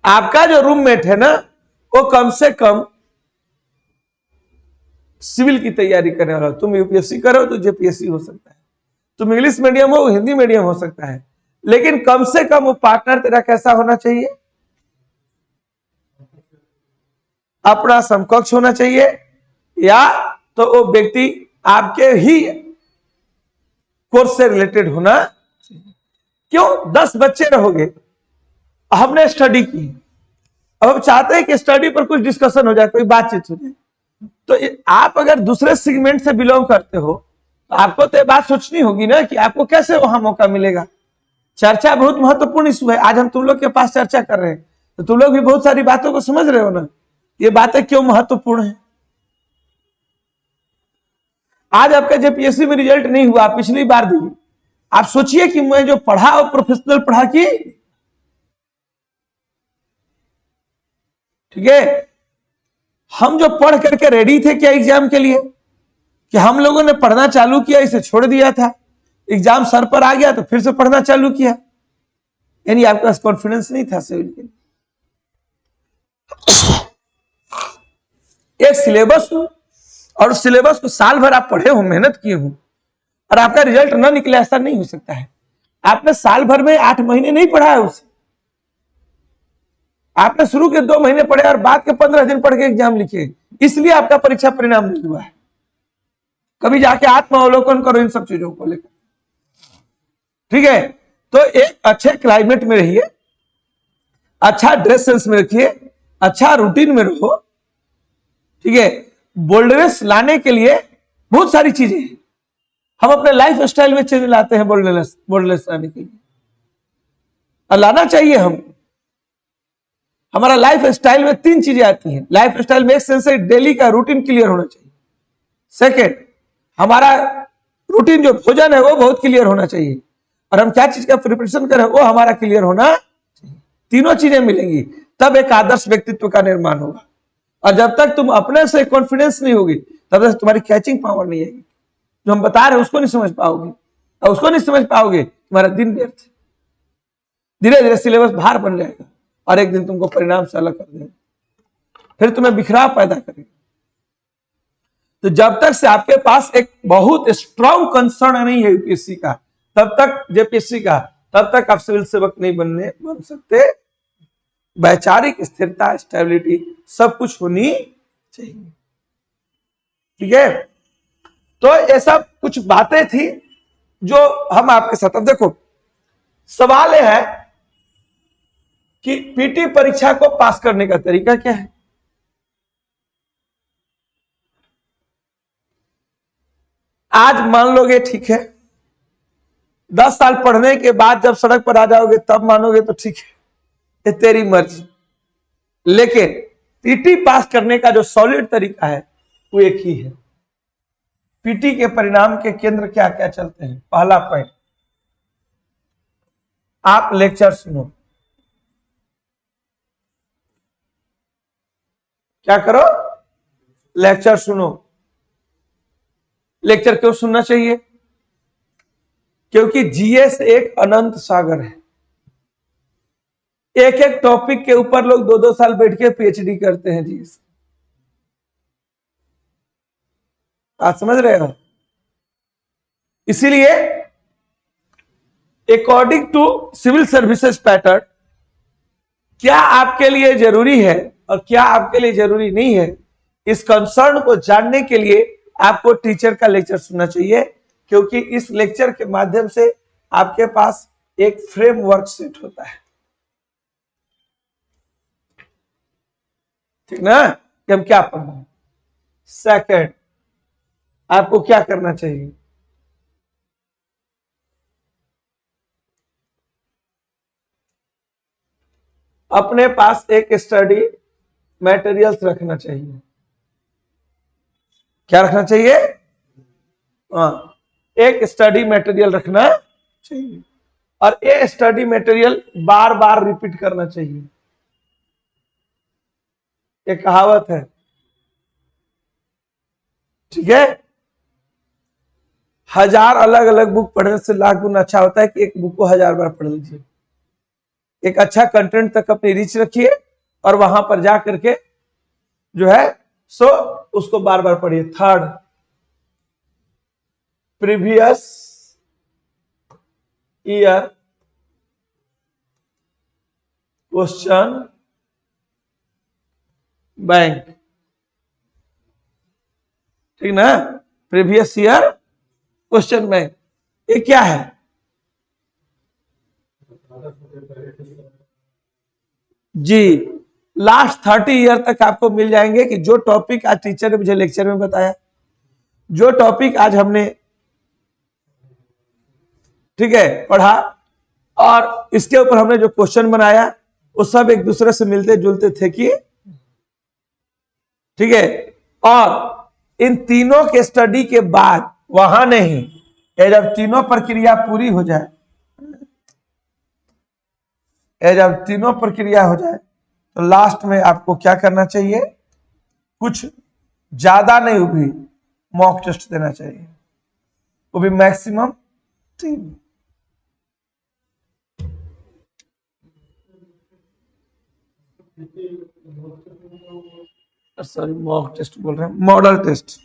आपका जो रूममेट है ना, वो कम से कम सिविल की तैयारी करने वाला, तुम यूपीएससी करो तो जेपीएससी हो सकता है, तुम इंग्लिश मीडियम हो, हिंदी मीडियम हो सकता है, लेकिन कम से कम वो पार्टनर तेरा कैसा होना चाहिए, अपना समकक्ष होना चाहिए, या तो वो व्यक्ति आपके ही कोर्स से रिलेटेड होना चाहिए। क्यों? 10 बच्चे रहोगे, हमने स्टडी की, अब हम चाहते हैं कि स्टडी पर कुछ डिस्कशन हो जाए, कोई बातचीत हो जाए, तो आप अगर दूसरे सेगमेंट से बिलोंग करते हो तो आपको तो बात सोचनी होगी ना कि आपको कैसे वहां मौका मिलेगा। चर्चा बहुत महत्वपूर्ण इशू है। आज हम तुम लोग के पास चर्चा कर रहे हैं तो तुम लोग भी बहुत सारी बातों को समझ रहे हो ना, ये बातें क्यों महत्वपूर्ण है। आज आपका जेपीएससी में रिजल्ट नहीं हुआ, पिछली बार भी, आप सोचिए कि मैं जो पढ़ा वो प्रोफेशनल पढ़ा कि, ठीक है, हम जो पढ़ करके रेडी थे क्या एग्जाम के लिए, कि हम लोगों ने पढ़ना चालू किया, इसे छोड़ दिया था, एग्जाम सर पर आ गया तो फिर से पढ़ना चालू किया, यानी आपके पास कॉन्फिडेंस नहीं था सिविल के लिए। एक सिलेबस हो और सिलेबस को साल भर आप पढ़े हो, मेहनत किए हो, और आपका रिजल्ट ना निकले, ऐसा नहीं हो सकता है। आपने साल भर में 8 महीने नहीं पढ़ा है उसे, आपने शुरू के 2 महीने पढ़े और बाद के 15 दिन पढ़ के एग्जाम लिखे, इसलिए आपका परीक्षा परिणाम नहीं हुआ है। कभी जाके आत्मावलोकन करो इन सब चीजों को लेकर, ठीक है। तो एक अच्छे क्लाइमेट में रहिए, अच्छा ड्रेस सेंस में रखिए, अच्छा रूटीन में रहो, ठीक है। बोल्डनेस लाने के लिए बहुत सारी चीजें हैं, हम अपने लाइफ स्टाइल में चेंज लाते हैं बोल्डनेस लाने के लिए, और लाना चाहिए हम। हमारा लाइफ स्टाइल में 3 चीजें आती हैं। लाइफ स्टाइल में एक सेंस से डेली का रूटीन क्लियर होना चाहिए। सेकेंड, हमारा रूटीन जो भोजन है वो बहुत क्लियर होना चाहिए, और हम क्या चीज का प्रिपरेशन करें वो हमारा क्लियर होना चाहिए। तीनों चीजें मिलेंगी तब एक आदर्श व्यक्तित्व का निर्माण होगा। और जब तक तुम अपने से कॉन्फिडेंस नहीं होगी तब तक तुम्हारी कैचिंग पावर नहीं आएगी, जो हम बता रहे हैं उसको नहीं समझ पाओगे, और उसको नहीं समझ पाओगे तुम्हारा दिन व्यर्थ। धीरे धीरे सिलेबस भार बन जाएगा और एक दिन तुमको परिणाम से अलग कर देगा, फिर तुम्हें बिखराव पैदा करेगा। तो जब तक से आपके पास एक बहुत स्ट्रांग कंसर्न नहीं है यूपीएससी का, तब तक जेपीएससी का, तब तक आप सिविल सेवक नहीं बन सकते। वैचारिक स्थिरता, स्टेबिलिटी सब कुछ होनी चाहिए, ठीक है। तो ऐसा कुछ बातें थी जो हम आपके साथ, अब देखो सवाल यह है कि पीटी परीक्षा को पास करने का तरीका क्या है। आज मान लोगे ठीक है, 10 साल पढ़ने के बाद जब सड़क पर आ जाओगे तब मानोगे तो ठीक है, ये तेरी मर्जी। लेकिन पीटी पास करने का जो सॉलिड तरीका है वो एक ही है। पीटी के परिणाम के केंद्र क्या क्या चलते हैं। पहला पॉइंट, आप लेक्चर सुनो। क्या करो? लेक्चर सुनो। लेक्चर क्यों सुनना चाहिए? क्योंकि जीएस एक अनंत सागर है। एक एक टॉपिक के ऊपर लोग 2-2 साल बैठ के पीएचडी करते हैं जीएस। आप समझ रहे हो? इसीलिए according to civil services pattern क्या आपके लिए जरूरी है और क्या आपके लिए जरूरी नहीं है, इस कंसर्न को जानने के लिए आपको टीचर का लेक्चर सुनना चाहिए। क्योंकि इस लेक्चर के माध्यम से आपके पास एक फ्रेमवर्क सेट होता है, ठीक ना, कि हम क्या पढ़ रहे हैं। सेकंड, आपको क्या करना चाहिए? अपने पास एक स्टडी मटेरियल्स रखना चाहिए। क्या रखना चाहिए? एक स्टडी मटेरियल रखना चाहिए, और ये स्टडी मटेरियल बार बार रिपीट करना चाहिए। एक कहावत है, ठीक है, 1000 अलग अलग बुक पढ़ने से लाख गुना अच्छा होता है कि एक बुक को 1000 बार पढ़ लीजिए। एक अच्छा कंटेंट तक अपनी रीच रखिए और वहां पर जा करके जो है सो उसको बार बार पढ़िए। Third, previous year question bank, ठीक ना, प्रीवियस ईयर क्वेश्चन बैंक, ये क्या है? जी, लास्ट 30 ईयर तक आपको मिल जाएंगे कि जो टॉपिक आज टीचर ने मुझे लेक्चर में बताया, जो टॉपिक आज हमने, ठीक है, पढ़ा, और इसके ऊपर हमने जो क्वेश्चन बनाया वो सब एक दूसरे से मिलते जुलते थे कि, ठीक है, और इन तीनों के स्टडी के बाद वहां नहीं, जब तीनों प्रक्रिया पूरी हो जाए, जब तीनों प्रक्रिया हो जाए तो लास्ट में आपको क्या करना चाहिए? कुछ ज्यादा नहीं, वो भी मॉक टेस्ट देना चाहिए, वो भी मैक्सिमम 3। सॉरी, मॉक टेस्ट बोल रहे हैं, मॉडल टेस्ट।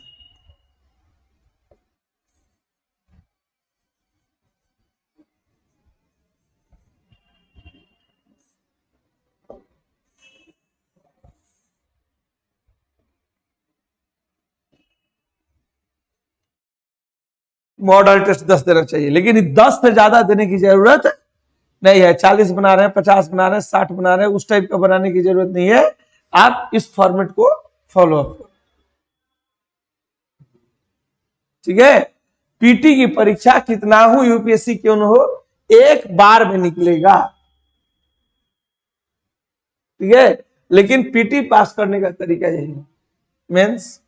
मॉडल टेस्ट 10 देना चाहिए, लेकिन 10 से ज्यादा देने की जरूरत नहीं है। 40 बना रहे हैं, 50 बना रहे हैं, 60 बना रहे हैं, उस टाइप का बनाने की जरूरत नहीं है। आप इस फॉर्मेट को फॉलो अप करो, ठीक है। पीटी की परीक्षा कितना हो, यूपीएससी क्यों न हो, एक बार में निकलेगा, ठीक है। लेकिन पीटी पास करने का तरीका यही है, मेंस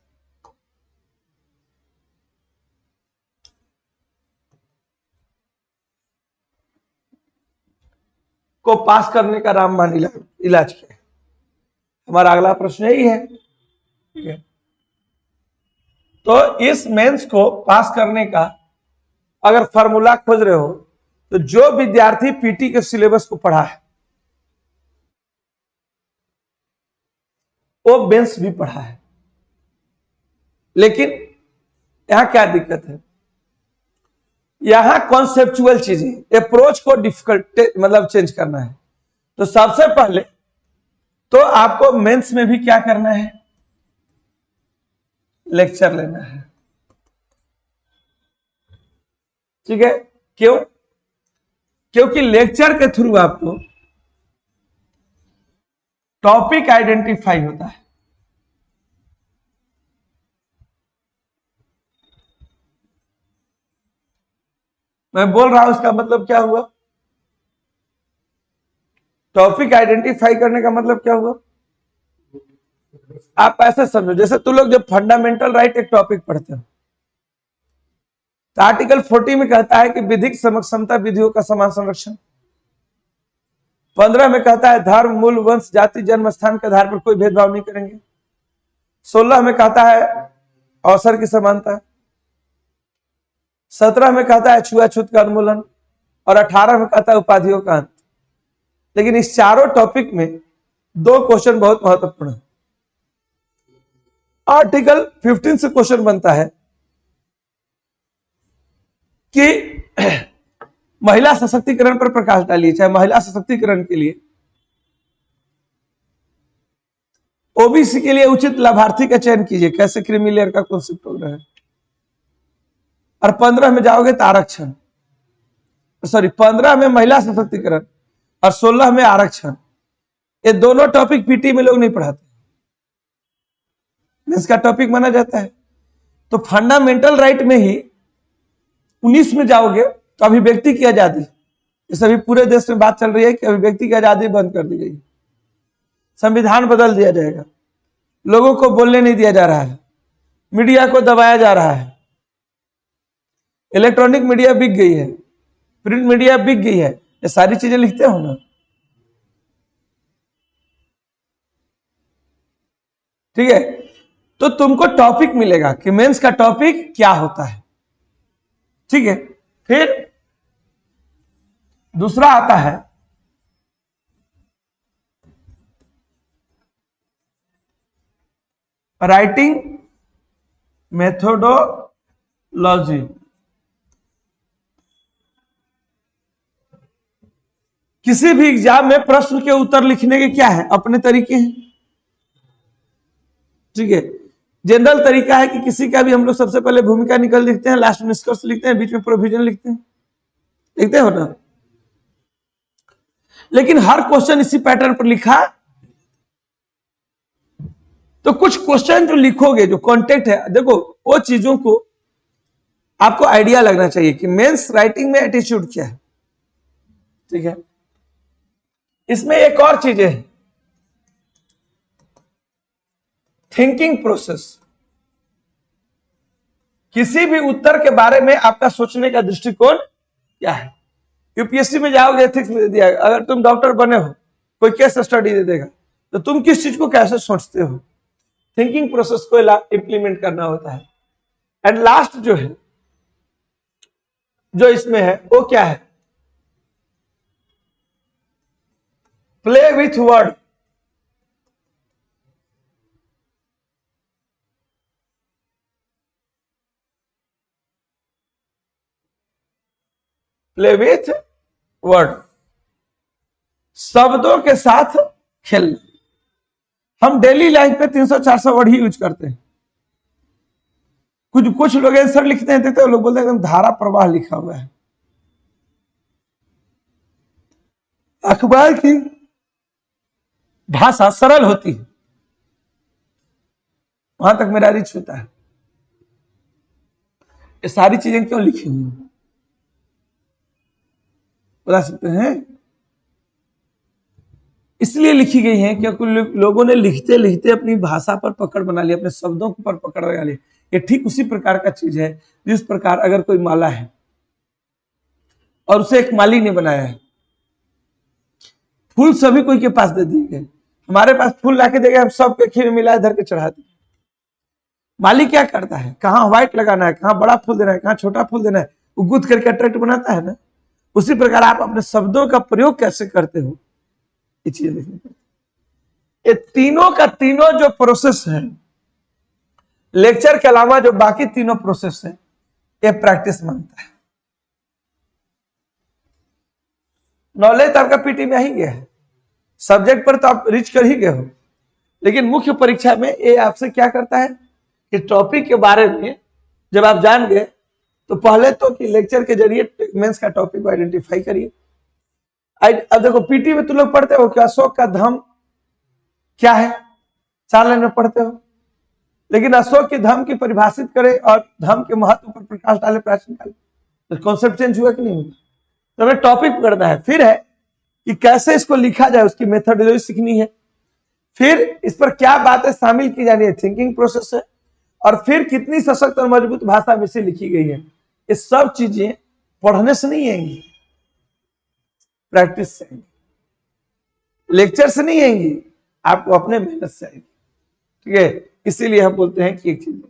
को पास करने का रामबाण इलाज क्या है? हमारा अगला प्रश्न यही है, ठीक है। तो इस मेंस को पास करने का अगर फॉर्मूला खोज रहे हो तो जो विद्यार्थी पीटी के सिलेबस को पढ़ा है वो मेंस भी पढ़ा है। लेकिन यहां क्या दिक्कत है, यहां कॉन्सेप्चुअल चीजें, अप्रोच को डिफिकल्ट मतलब चेंज करना है। तो सबसे पहले तो आपको मेंस में भी क्या करना है, लेक्चर लेना है, ठीक है। क्यों? क्योंकि लेक्चर के थ्रू आपको टॉपिक आइडेंटिफाई होता है। मैं बोल रहा हूं, इसका मतलब क्या हुआ? टॉपिक आइडेंटिफाई करने का मतलब क्या हुआ? आप ऐसे समझो, जैसे तुम लोग जब फंडामेंटल राइट एक टॉपिक पढ़ते हो तो आर्टिकल 40 में कहता है कि विधिक समक्षमता विधियों का समान संरक्षण। 15 में कहता है धर्म, मूल, वंश, जाति, जन्म स्थान के आधार पर कोई भेदभाव नहीं करेंगे। 16 में कहता है अवसर की समानता। 17 में कहता है छुआछूत का उन्मूलन, और 18 में कहता है उपाधियों का अंत। लेकिन इस चारों टॉपिक में दो क्वेश्चन बहुत महत्वपूर्ण है। आर्टिकल 15 से क्वेश्चन बनता है कि महिला सशक्तिकरण पर प्रकाश डालिए, चाहे महिला सशक्तिकरण के लिए ओबीसी के लिए उचित लाभार्थी का चयन कीजिए, कैसे क्रीमी लेयर का कॉन्सेप्ट हो रहा है। और 15 में जाओगे तो आरक्षण, सॉरी 15 में महिला सशक्तिकरण और 16 में आरक्षण। ये दोनों टॉपिक पीटी में लोग नहीं पढ़ाते, इसका टॉपिक माना जाता है। तो फंडामेंटल राइट में ही 19 में जाओगे तो अभिव्यक्ति की आजादी, इस अभी पूरे देश में बात चल रही है कि अभिव्यक्ति की आजादी बंद कर दी गई, संविधान बदल दिया जाएगा, लोगों को बोलने नहीं दिया जा रहा है, मीडिया को दबाया जा रहा है, इलेक्ट्रॉनिक मीडिया बिक गई है, प्रिंट मीडिया बिक गई है, ये सारी चीजें लिखते हो ना, ठीक है। तो तुमको टॉपिक मिलेगा कि मेंस का टॉपिक क्या होता है, ठीक है। फिर दूसरा आता है राइटिंग मेथोडोलॉजी। किसी भी एग्जाम में प्रश्न के उत्तर लिखने के क्या है, अपने तरीके हैं, ठीक है। जनरल तरीका है कि किसी का भी हम लोग सबसे पहले भूमिका निकल लिखते हैं, लास्ट में निष्कर्ष लिखते हैं, बीच में प्रोविजन लिखते हैं, लिखते हो ना। लेकिन हर क्वेश्चन इसी पैटर्न पर लिखा, तो कुछ क्वेश्चन जो लिखोगे, जो कॉन्टेक्ट है, देखो वो चीजों को आपको आइडिया लगना चाहिए कि मेंस राइटिंग में एटीट्यूड क्या है, ठीक है। इसमें एक और चीजें है, थिंकिंग प्रोसेस। किसी भी उत्तर के बारे में आपका सोचने का दृष्टिकोण क्या है। यूपीएससी में जाओगे, एथिक्स में दे दिया, अगर तुम डॉक्टर बने हो, कोई केस स्टडी दे देगा, तो तुम किस चीज को कैसे सोचते हो, थिंकिंग प्रोसेस को इंप्लीमेंट करना होता है। एंड लास्ट जो है, जो इसमें है, वो क्या है, play with word. Play with word, शब्दों के साथ खेलना। हम डेली लाइफ पे 300-400 वर्ड ही यूज करते हैं। कुछ लोग आंसर लिखते हैं, देखते हैं लोग बोलते हैं एकदम धारा प्रवाह लिखा हुआ है। अखबार की भाषा सरल होती है, वहां तक मेरा रिच होता है। ये सारी चीजें क्यों लिखी हुई बता सकते हैं? इसलिए लिखी गई है क्योंकि लोगों ने लिखते लिखते अपनी भाषा पर पकड़ बना ली, अपने शब्दों पर पकड़ बना ली। ये ठीक उसी प्रकार का चीज है जिस प्रकार अगर कोई माला है और उसे एक माली ने बनाया है, फूल सभी कोई के पास दे दिए गए, हमारे पास फूल लाके देगा, हम सबके खीर मिलाए धर के चढ़ा दिए। माली क्या करता है, कहाँ व्हाइट लगाना है, कहाँ बड़ा फूल देना है, कहाँ छोटा फूल देना है, वो गुथ करके अट्रैक्ट बनाता है ना। उसी प्रकार आप अपने शब्दों का प्रयोग कैसे करते हो, ये चीजें देखनी पड़ती। ये तीनों का तीनों जो प्रोसेस है, लेक्चर के अलावा जो बाकी तीनों प्रोसेस है, ये प्रैक्टिस मांगता है। नॉलेज तो आपका पीटी में ही गया है, सब्जेक्ट पर तो आप रीच कर ही गए हो, लेकिन मुख्य परीक्षा में ये आपसे क्या करता है कि टॉपिक के बारे में जब आप जान गए, तो पहले तो कि लेक्चर के जरिए मेंस का टॉपिक को आइडेंटिफाई करिए। अब देखो पीटी में तुम लोग पढ़ते हो कि अशोक का धर्म क्या है, 4 लाइन में पढ़ते हो, लेकिन अशोक के धर्म की परिभाषित करे और धर्म के महत्व पर प्रकाश डाले प्राचीन काल, तो कॉन्सेप्ट चेंज हुआ कि नहीं हुआ? तो हमें टॉपिक पकड़ना है, फिर है कि कैसे इसको लिखा जाए, उसकी मेथोडोलॉजी सीखनी है, फिर इस पर क्या बातें शामिल की जानी है, थिंकिंग प्रोसेस है, और फिर कितनी सशक्त और मजबूत भाषा में से लिखी गई है। ये सब चीजें पढ़ने से नहीं आएंगी, प्रैक्टिस से आएंगी, लेक्चर से नहीं आएंगी, आपको अपने मेहनत से आएंगी, ठीक है। इसीलिए हम बोलते हैं कि एक चीज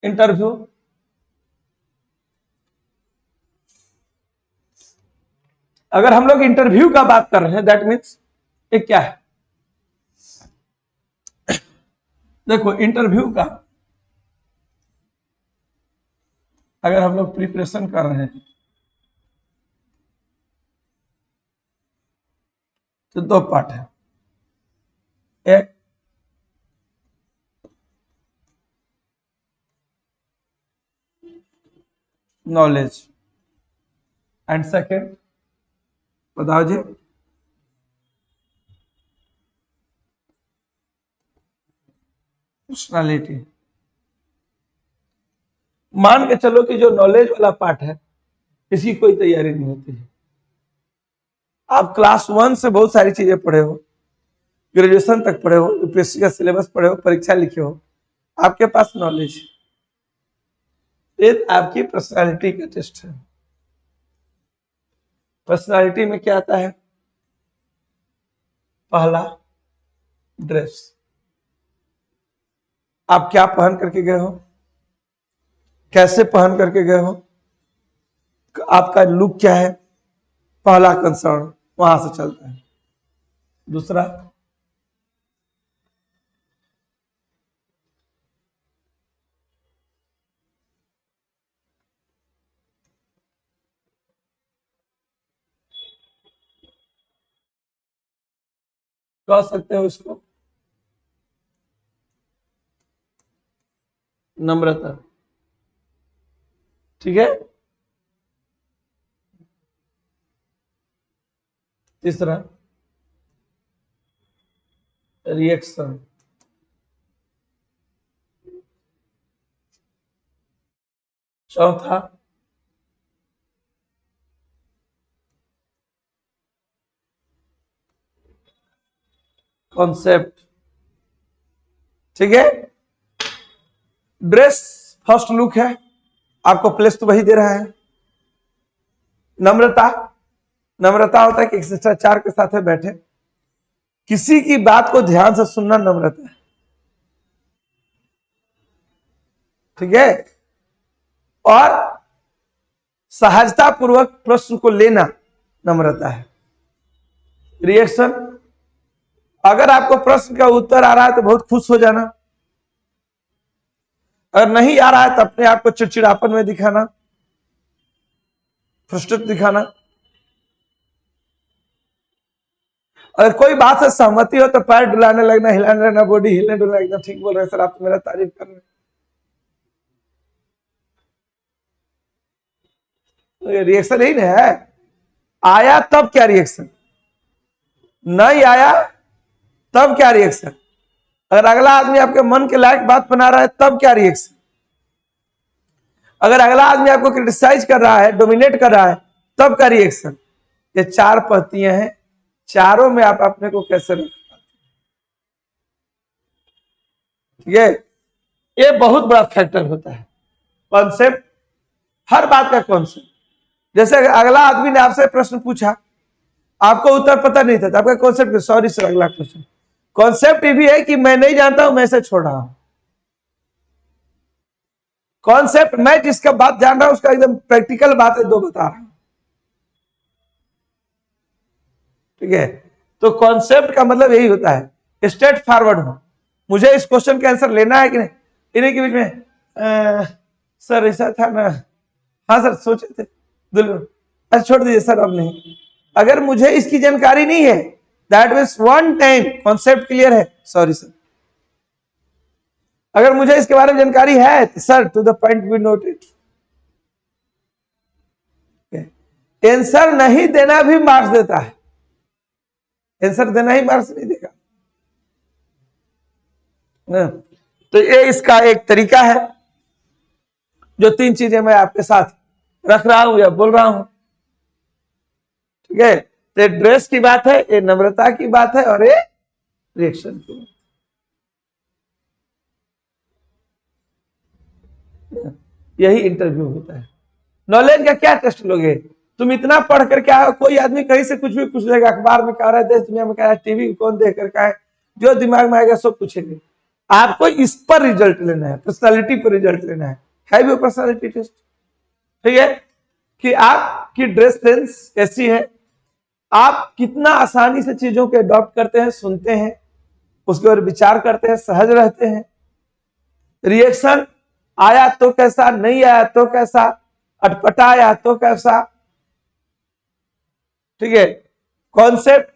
इंटरव्यू, अगर हम लोग इंटरव्यू का बात कर रहे हैं, दैट मीन्स ये क्या है, देखो इंटरव्यू का अगर हम लोग प्रिपरेशन कर रहे हैं तो 2 पार्ट है, एक नॉलेज एंड सेकेंड, बताओ जी, पर्सनालिटी। मान के चलो कि जो नॉलेज वाला पार्ट है, इसकी कोई तैयारी नहीं होती है। आप क्लास 1 से बहुत सारी चीजें पढ़े हो, ग्रेजुएशन तक पढ़े हो, यूपीएससी का सिलेबस पढ़े हो, परीक्षा लिखे हो, आपके पास नॉलेज है, ये आपकी पर्सनालिटी का टेस्ट है। पर्सनालिटी में क्या आता है, पहला ड्रेस, आप क्या पहन करके गए हो, कैसे पहन करके गए हो, आपका लुक क्या है, पहला कंसर्न वहां से चलता है। दूसरा कह सकते हो इसको नम्रता। ठीक है। तीसरा रिएक्शन। चौथा कॉन्सेप्ट। ठीक है। ड्रेस फर्स्ट लुक है, आपको प्लेस तो वही दे रहा है। नम्रता, नम्रता होता है कि एक शिष्टाचार के साथ है बैठे, किसी की बात को ध्यान से सुनना नम्रता है। ठीक है। और सहजता पूर्वक प्रश्न को लेना नम्रता है। रिएक्शन, अगर आपको प्रश्न का उत्तर आ रहा है तो बहुत खुश हो जाना, अगर नहीं आ रहा है तो अपने आप को चिड़चिड़ापन में दिखाना, फ्रस्ट्रेट दिखाना। अगर कोई बात से सहमति हो तो पैर डुलाने लगना, हिलाने लगना, बॉडी हिलने डुलना, एकदम ठीक बोल रहे हैं सर, आप तो मेरा तारीफ कर रहे हैं। रिएक्शन ही नहीं है। आया तब क्या रिएक्शन, नहीं आया तब क्या रिएक्शन, अगर अगला आदमी आपके मन के लायक बात बना रहा है तब क्या रिएक्शन, अगर अगला आदमी आपको क्रिटिसाइज कर रहा है, डोमिनेट कर रहा है, तब का रिएक्शन। ये चार पत्तियां हैं, चारों में आप अपने को कैसे रख पाते। ठीक है। ये बहुत बड़ा फैक्टर होता है कॉन्सेप्ट, हर बात का कॉन्सेप्ट। जैसे अगला आदमी ने आपसे प्रश्न पूछा, आपको उत्तर पता नहीं था, तो आपका कॉन्सेप्ट, सॉरी सर अगला क्वेश्चन। कॉन्सेप्ट ये भी है कि मैं नहीं जानता हूं, मैं इसे छोड़ रहा हूं। कॉन्सेप्ट मैं जिसका बात जान रहा हूं उसका एकदम प्रैक्टिकल बात है, दो बता रहा हूं। ठीक है। तो कॉन्सेप्ट का मतलब यही होता है स्ट्रेट फॉरवर्ड हो, मुझे इस क्वेश्चन का आंसर लेना है कि नहीं। इन्हीं के बीच में सर ऐसा था ना, हाँ सर सोचे थे, अच्छा छोड़ दीजिए सर अब नहीं। अगर मुझे इसकी जानकारी नहीं है, that means one time concept clear है, सॉरी सर। अगर मुझे इसके बारे में जानकारी है तो sir to the point we noted. Answer नहीं देना भी मार्क्स देता है, आंसर देना ही मार्क्स नहीं देगा ना। तो ये इसका एक तरीका है, जो तीन चीजें मैं आपके साथ रख रहा हूं या बोल रहा हूं। ठीक है। तो ड्रेस की बात है, ये नम्रता की बात है, और ये रिएक्शन की बात। यही इंटरव्यू होता है। नॉलेज का क्या टेस्ट लोगे, तुम इतना पढ़ कर क्या, कोई आदमी कहीं से कुछ भी पूछ लेगा, अखबार में कह रहा है, देश दुनिया में कह रहा है, टीवी कौन देख कर का है, जो दिमाग में आएगा सब पूछेंगे। आपको इस पर रिजल्ट लेना है, पर्सनालिटी पर रिजल्ट लेना है वो पर्सनालिटी टेस्ट। ठीक है। कि आपकी ड्रेस सेंस कैसी है, आप कितना आसानी से चीजों को अडॉप्ट करते हैं, सुनते हैं, उसके ऊपर विचार करते हैं, सहज रहते हैं। रिएक्शन, आया तो कैसा, नहीं आया तो कैसा, अटपटा आया तो कैसा। ठीक है। कॉन्सेप्ट,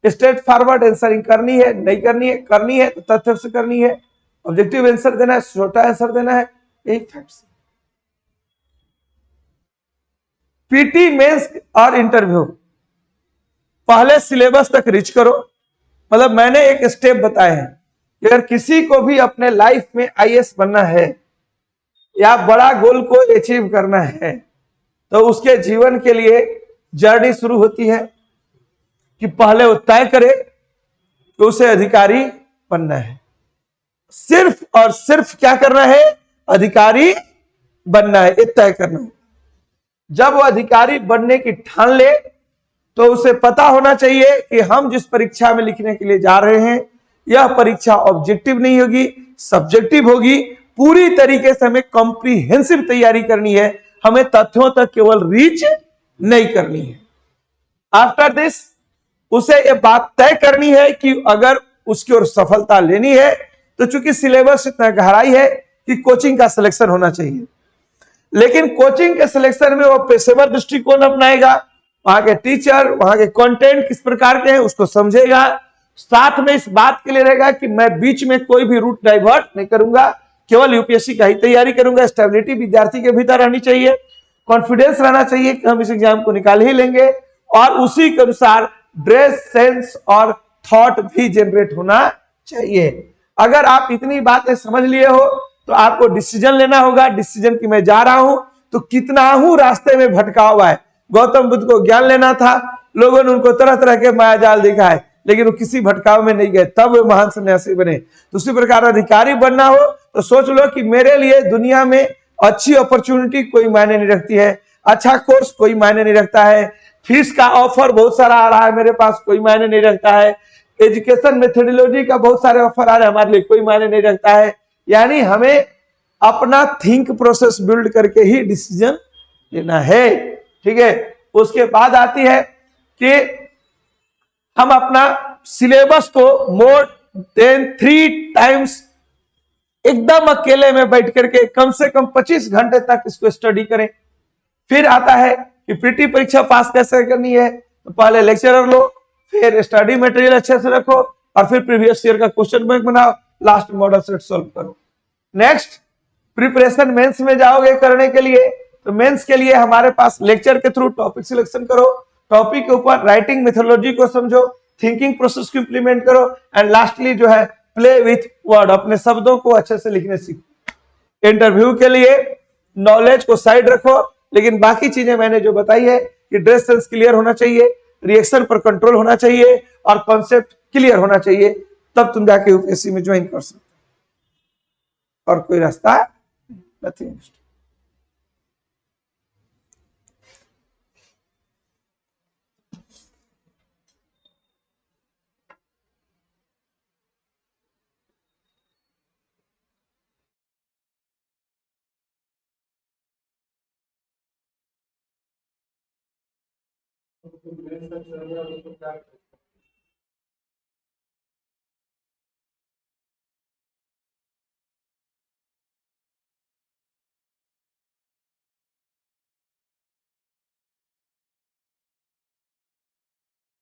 स्ट्रेट फॉरवर्ड आंसरिंग करनी है, नहीं करनी है तो तथ्य से करनी है, ऑब्जेक्टिव आंसर देना है, छोटा आंसर देना है, यही फैक्ट्स। पीटी, मेंस और इंटरव्यू, पहले सिलेबस तक रीच करो। मतलब मैंने एक स्टेप बताए हैं, अगर किसी को भी अपने लाइफ में आईएएस बनना है या बड़ा गोल को अचीव करना है, तो उसके जीवन के लिए जर्नी शुरू होती है कि पहले वो तय करे कि उसे अधिकारी बनना है। सिर्फ और सिर्फ क्या करना है, अधिकारी बनना है, ये तय करना है। जब वो अधिकारी बनने की ठान ले तो उसे पता होना चाहिए कि हम जिस परीक्षा में लिखने के लिए जा रहे हैं, यह परीक्षा ऑब्जेक्टिव नहीं होगी, सब्जेक्टिव होगी। पूरी तरीके से हमें कॉम्प्रिहेंसिव तैयारी करनी है, हमें तथ्यों तक केवल रीच नहीं करनी है। आफ्टर दिस उसे यह बात तय करनी है कि अगर उसकी ओर सफलता लेनी है तो चूंकि सिलेबस इतना गहराई है कि कोचिंग का सिलेक्शन होना चाहिए, लेकिन कोचिंग के सिलेक्शन में वो पेशेवर दृष्टिकोण अपनाएगा, वहां के टीचर, वहां के कंटेंट किस प्रकार के हैं उसको समझेगा, साथ में इस बात के लिए रहेगा कि मैं बीच में कोई भी रूट डाइवर्ट नहीं करूंगा, केवल यूपीएससी का ही तैयारी करूंगा। स्टेबिलिटी विद्यार्थी के भीतर रहनी चाहिए, कॉन्फिडेंस रहना चाहिए कि हम इस एग्जाम को निकाल ही लेंगे, और उसी के अनुसार ड्रेस सेंस और थॉट भी जनरेट होना चाहिए। अगर आप इतनी बातें समझ लिए हो तो आपको डिसीजन लेना होगा। डिसीजन की मैं जा रहा हूं तो कितना हूं रास्ते में भटका हुआ है। गौतम बुद्ध को ज्ञान लेना था, लोगों ने उनको तरह तरह के मायाजाल दिखाए, लेकिन वो किसी भटकाव में नहीं गए, तब वे महान सन्यासी बने। तो उसी प्रकार अधिकारी बनना हो तो सोच लो कि मेरे लिए दुनिया में अच्छी अपॉर्चुनिटी कोई मायने नहीं रखती है, अच्छा कोर्स कोई मायने नहीं रखता है, फीस का ऑफर बहुत सारा आ रहा है मेरे पास, कोई मायने नहीं रखता है, एजुकेशन मेथोडोलॉजी का बहुत सारे ऑफर आ रहे हैं हमारे लिए, कोई मायने नहीं रखता है। यानी हमें अपना थिंक प्रोसेस बिल्ड करके ही डिसीजन लेना है। ठीक है, उसके बाद आती है कि हम अपना सिलेबस को मोर देन 3 टाइम्स एकदम अकेले में बैठ करके कम से कम 25 घंटे तक इसको स्टडी करें। फिर आता है कि पीटी परीक्षा पास कैसे करनी है, तो पहले लेक्चरर लो, फिर स्टडी मटेरियल अच्छे से रखो, और फिर प्रीवियस ईयर का क्वेश्चन बैंक बनाओ, लास्ट मॉडल सेट सॉल्व करो। नेक्स्ट प्रिपरेशन मेंस में जाओगे करने के लिए, तो मेंस के लिए हमारे पास लेक्चर के थ्रू टॉपिक सिलेक्शन करो, टॉपिक के ऊपर राइटिंग मेथोडोलॉजी को समझो, थिंकिंग प्रोसेस को इंप्लीमेंट करो, एंड लास्टली जो है प्ले विथ वर्ड, अपने शब्दों को अच्छे से लिखने सीखो। इंटरव्यू के लिए नॉलेज को साइड रखो, लेकिन बाकी चीजें मैंने जो बताई है कि ड्रेस सेंस क्लियर होना चाहिए, रिएक्शन पर कंट्रोल होना चाहिए, और कॉन्सेप्ट क्लियर होना चाहिए, तब तुम जाके यूपीएससी में ज्वाइन कर सकते हो, और कोई रास्ता नथिंग।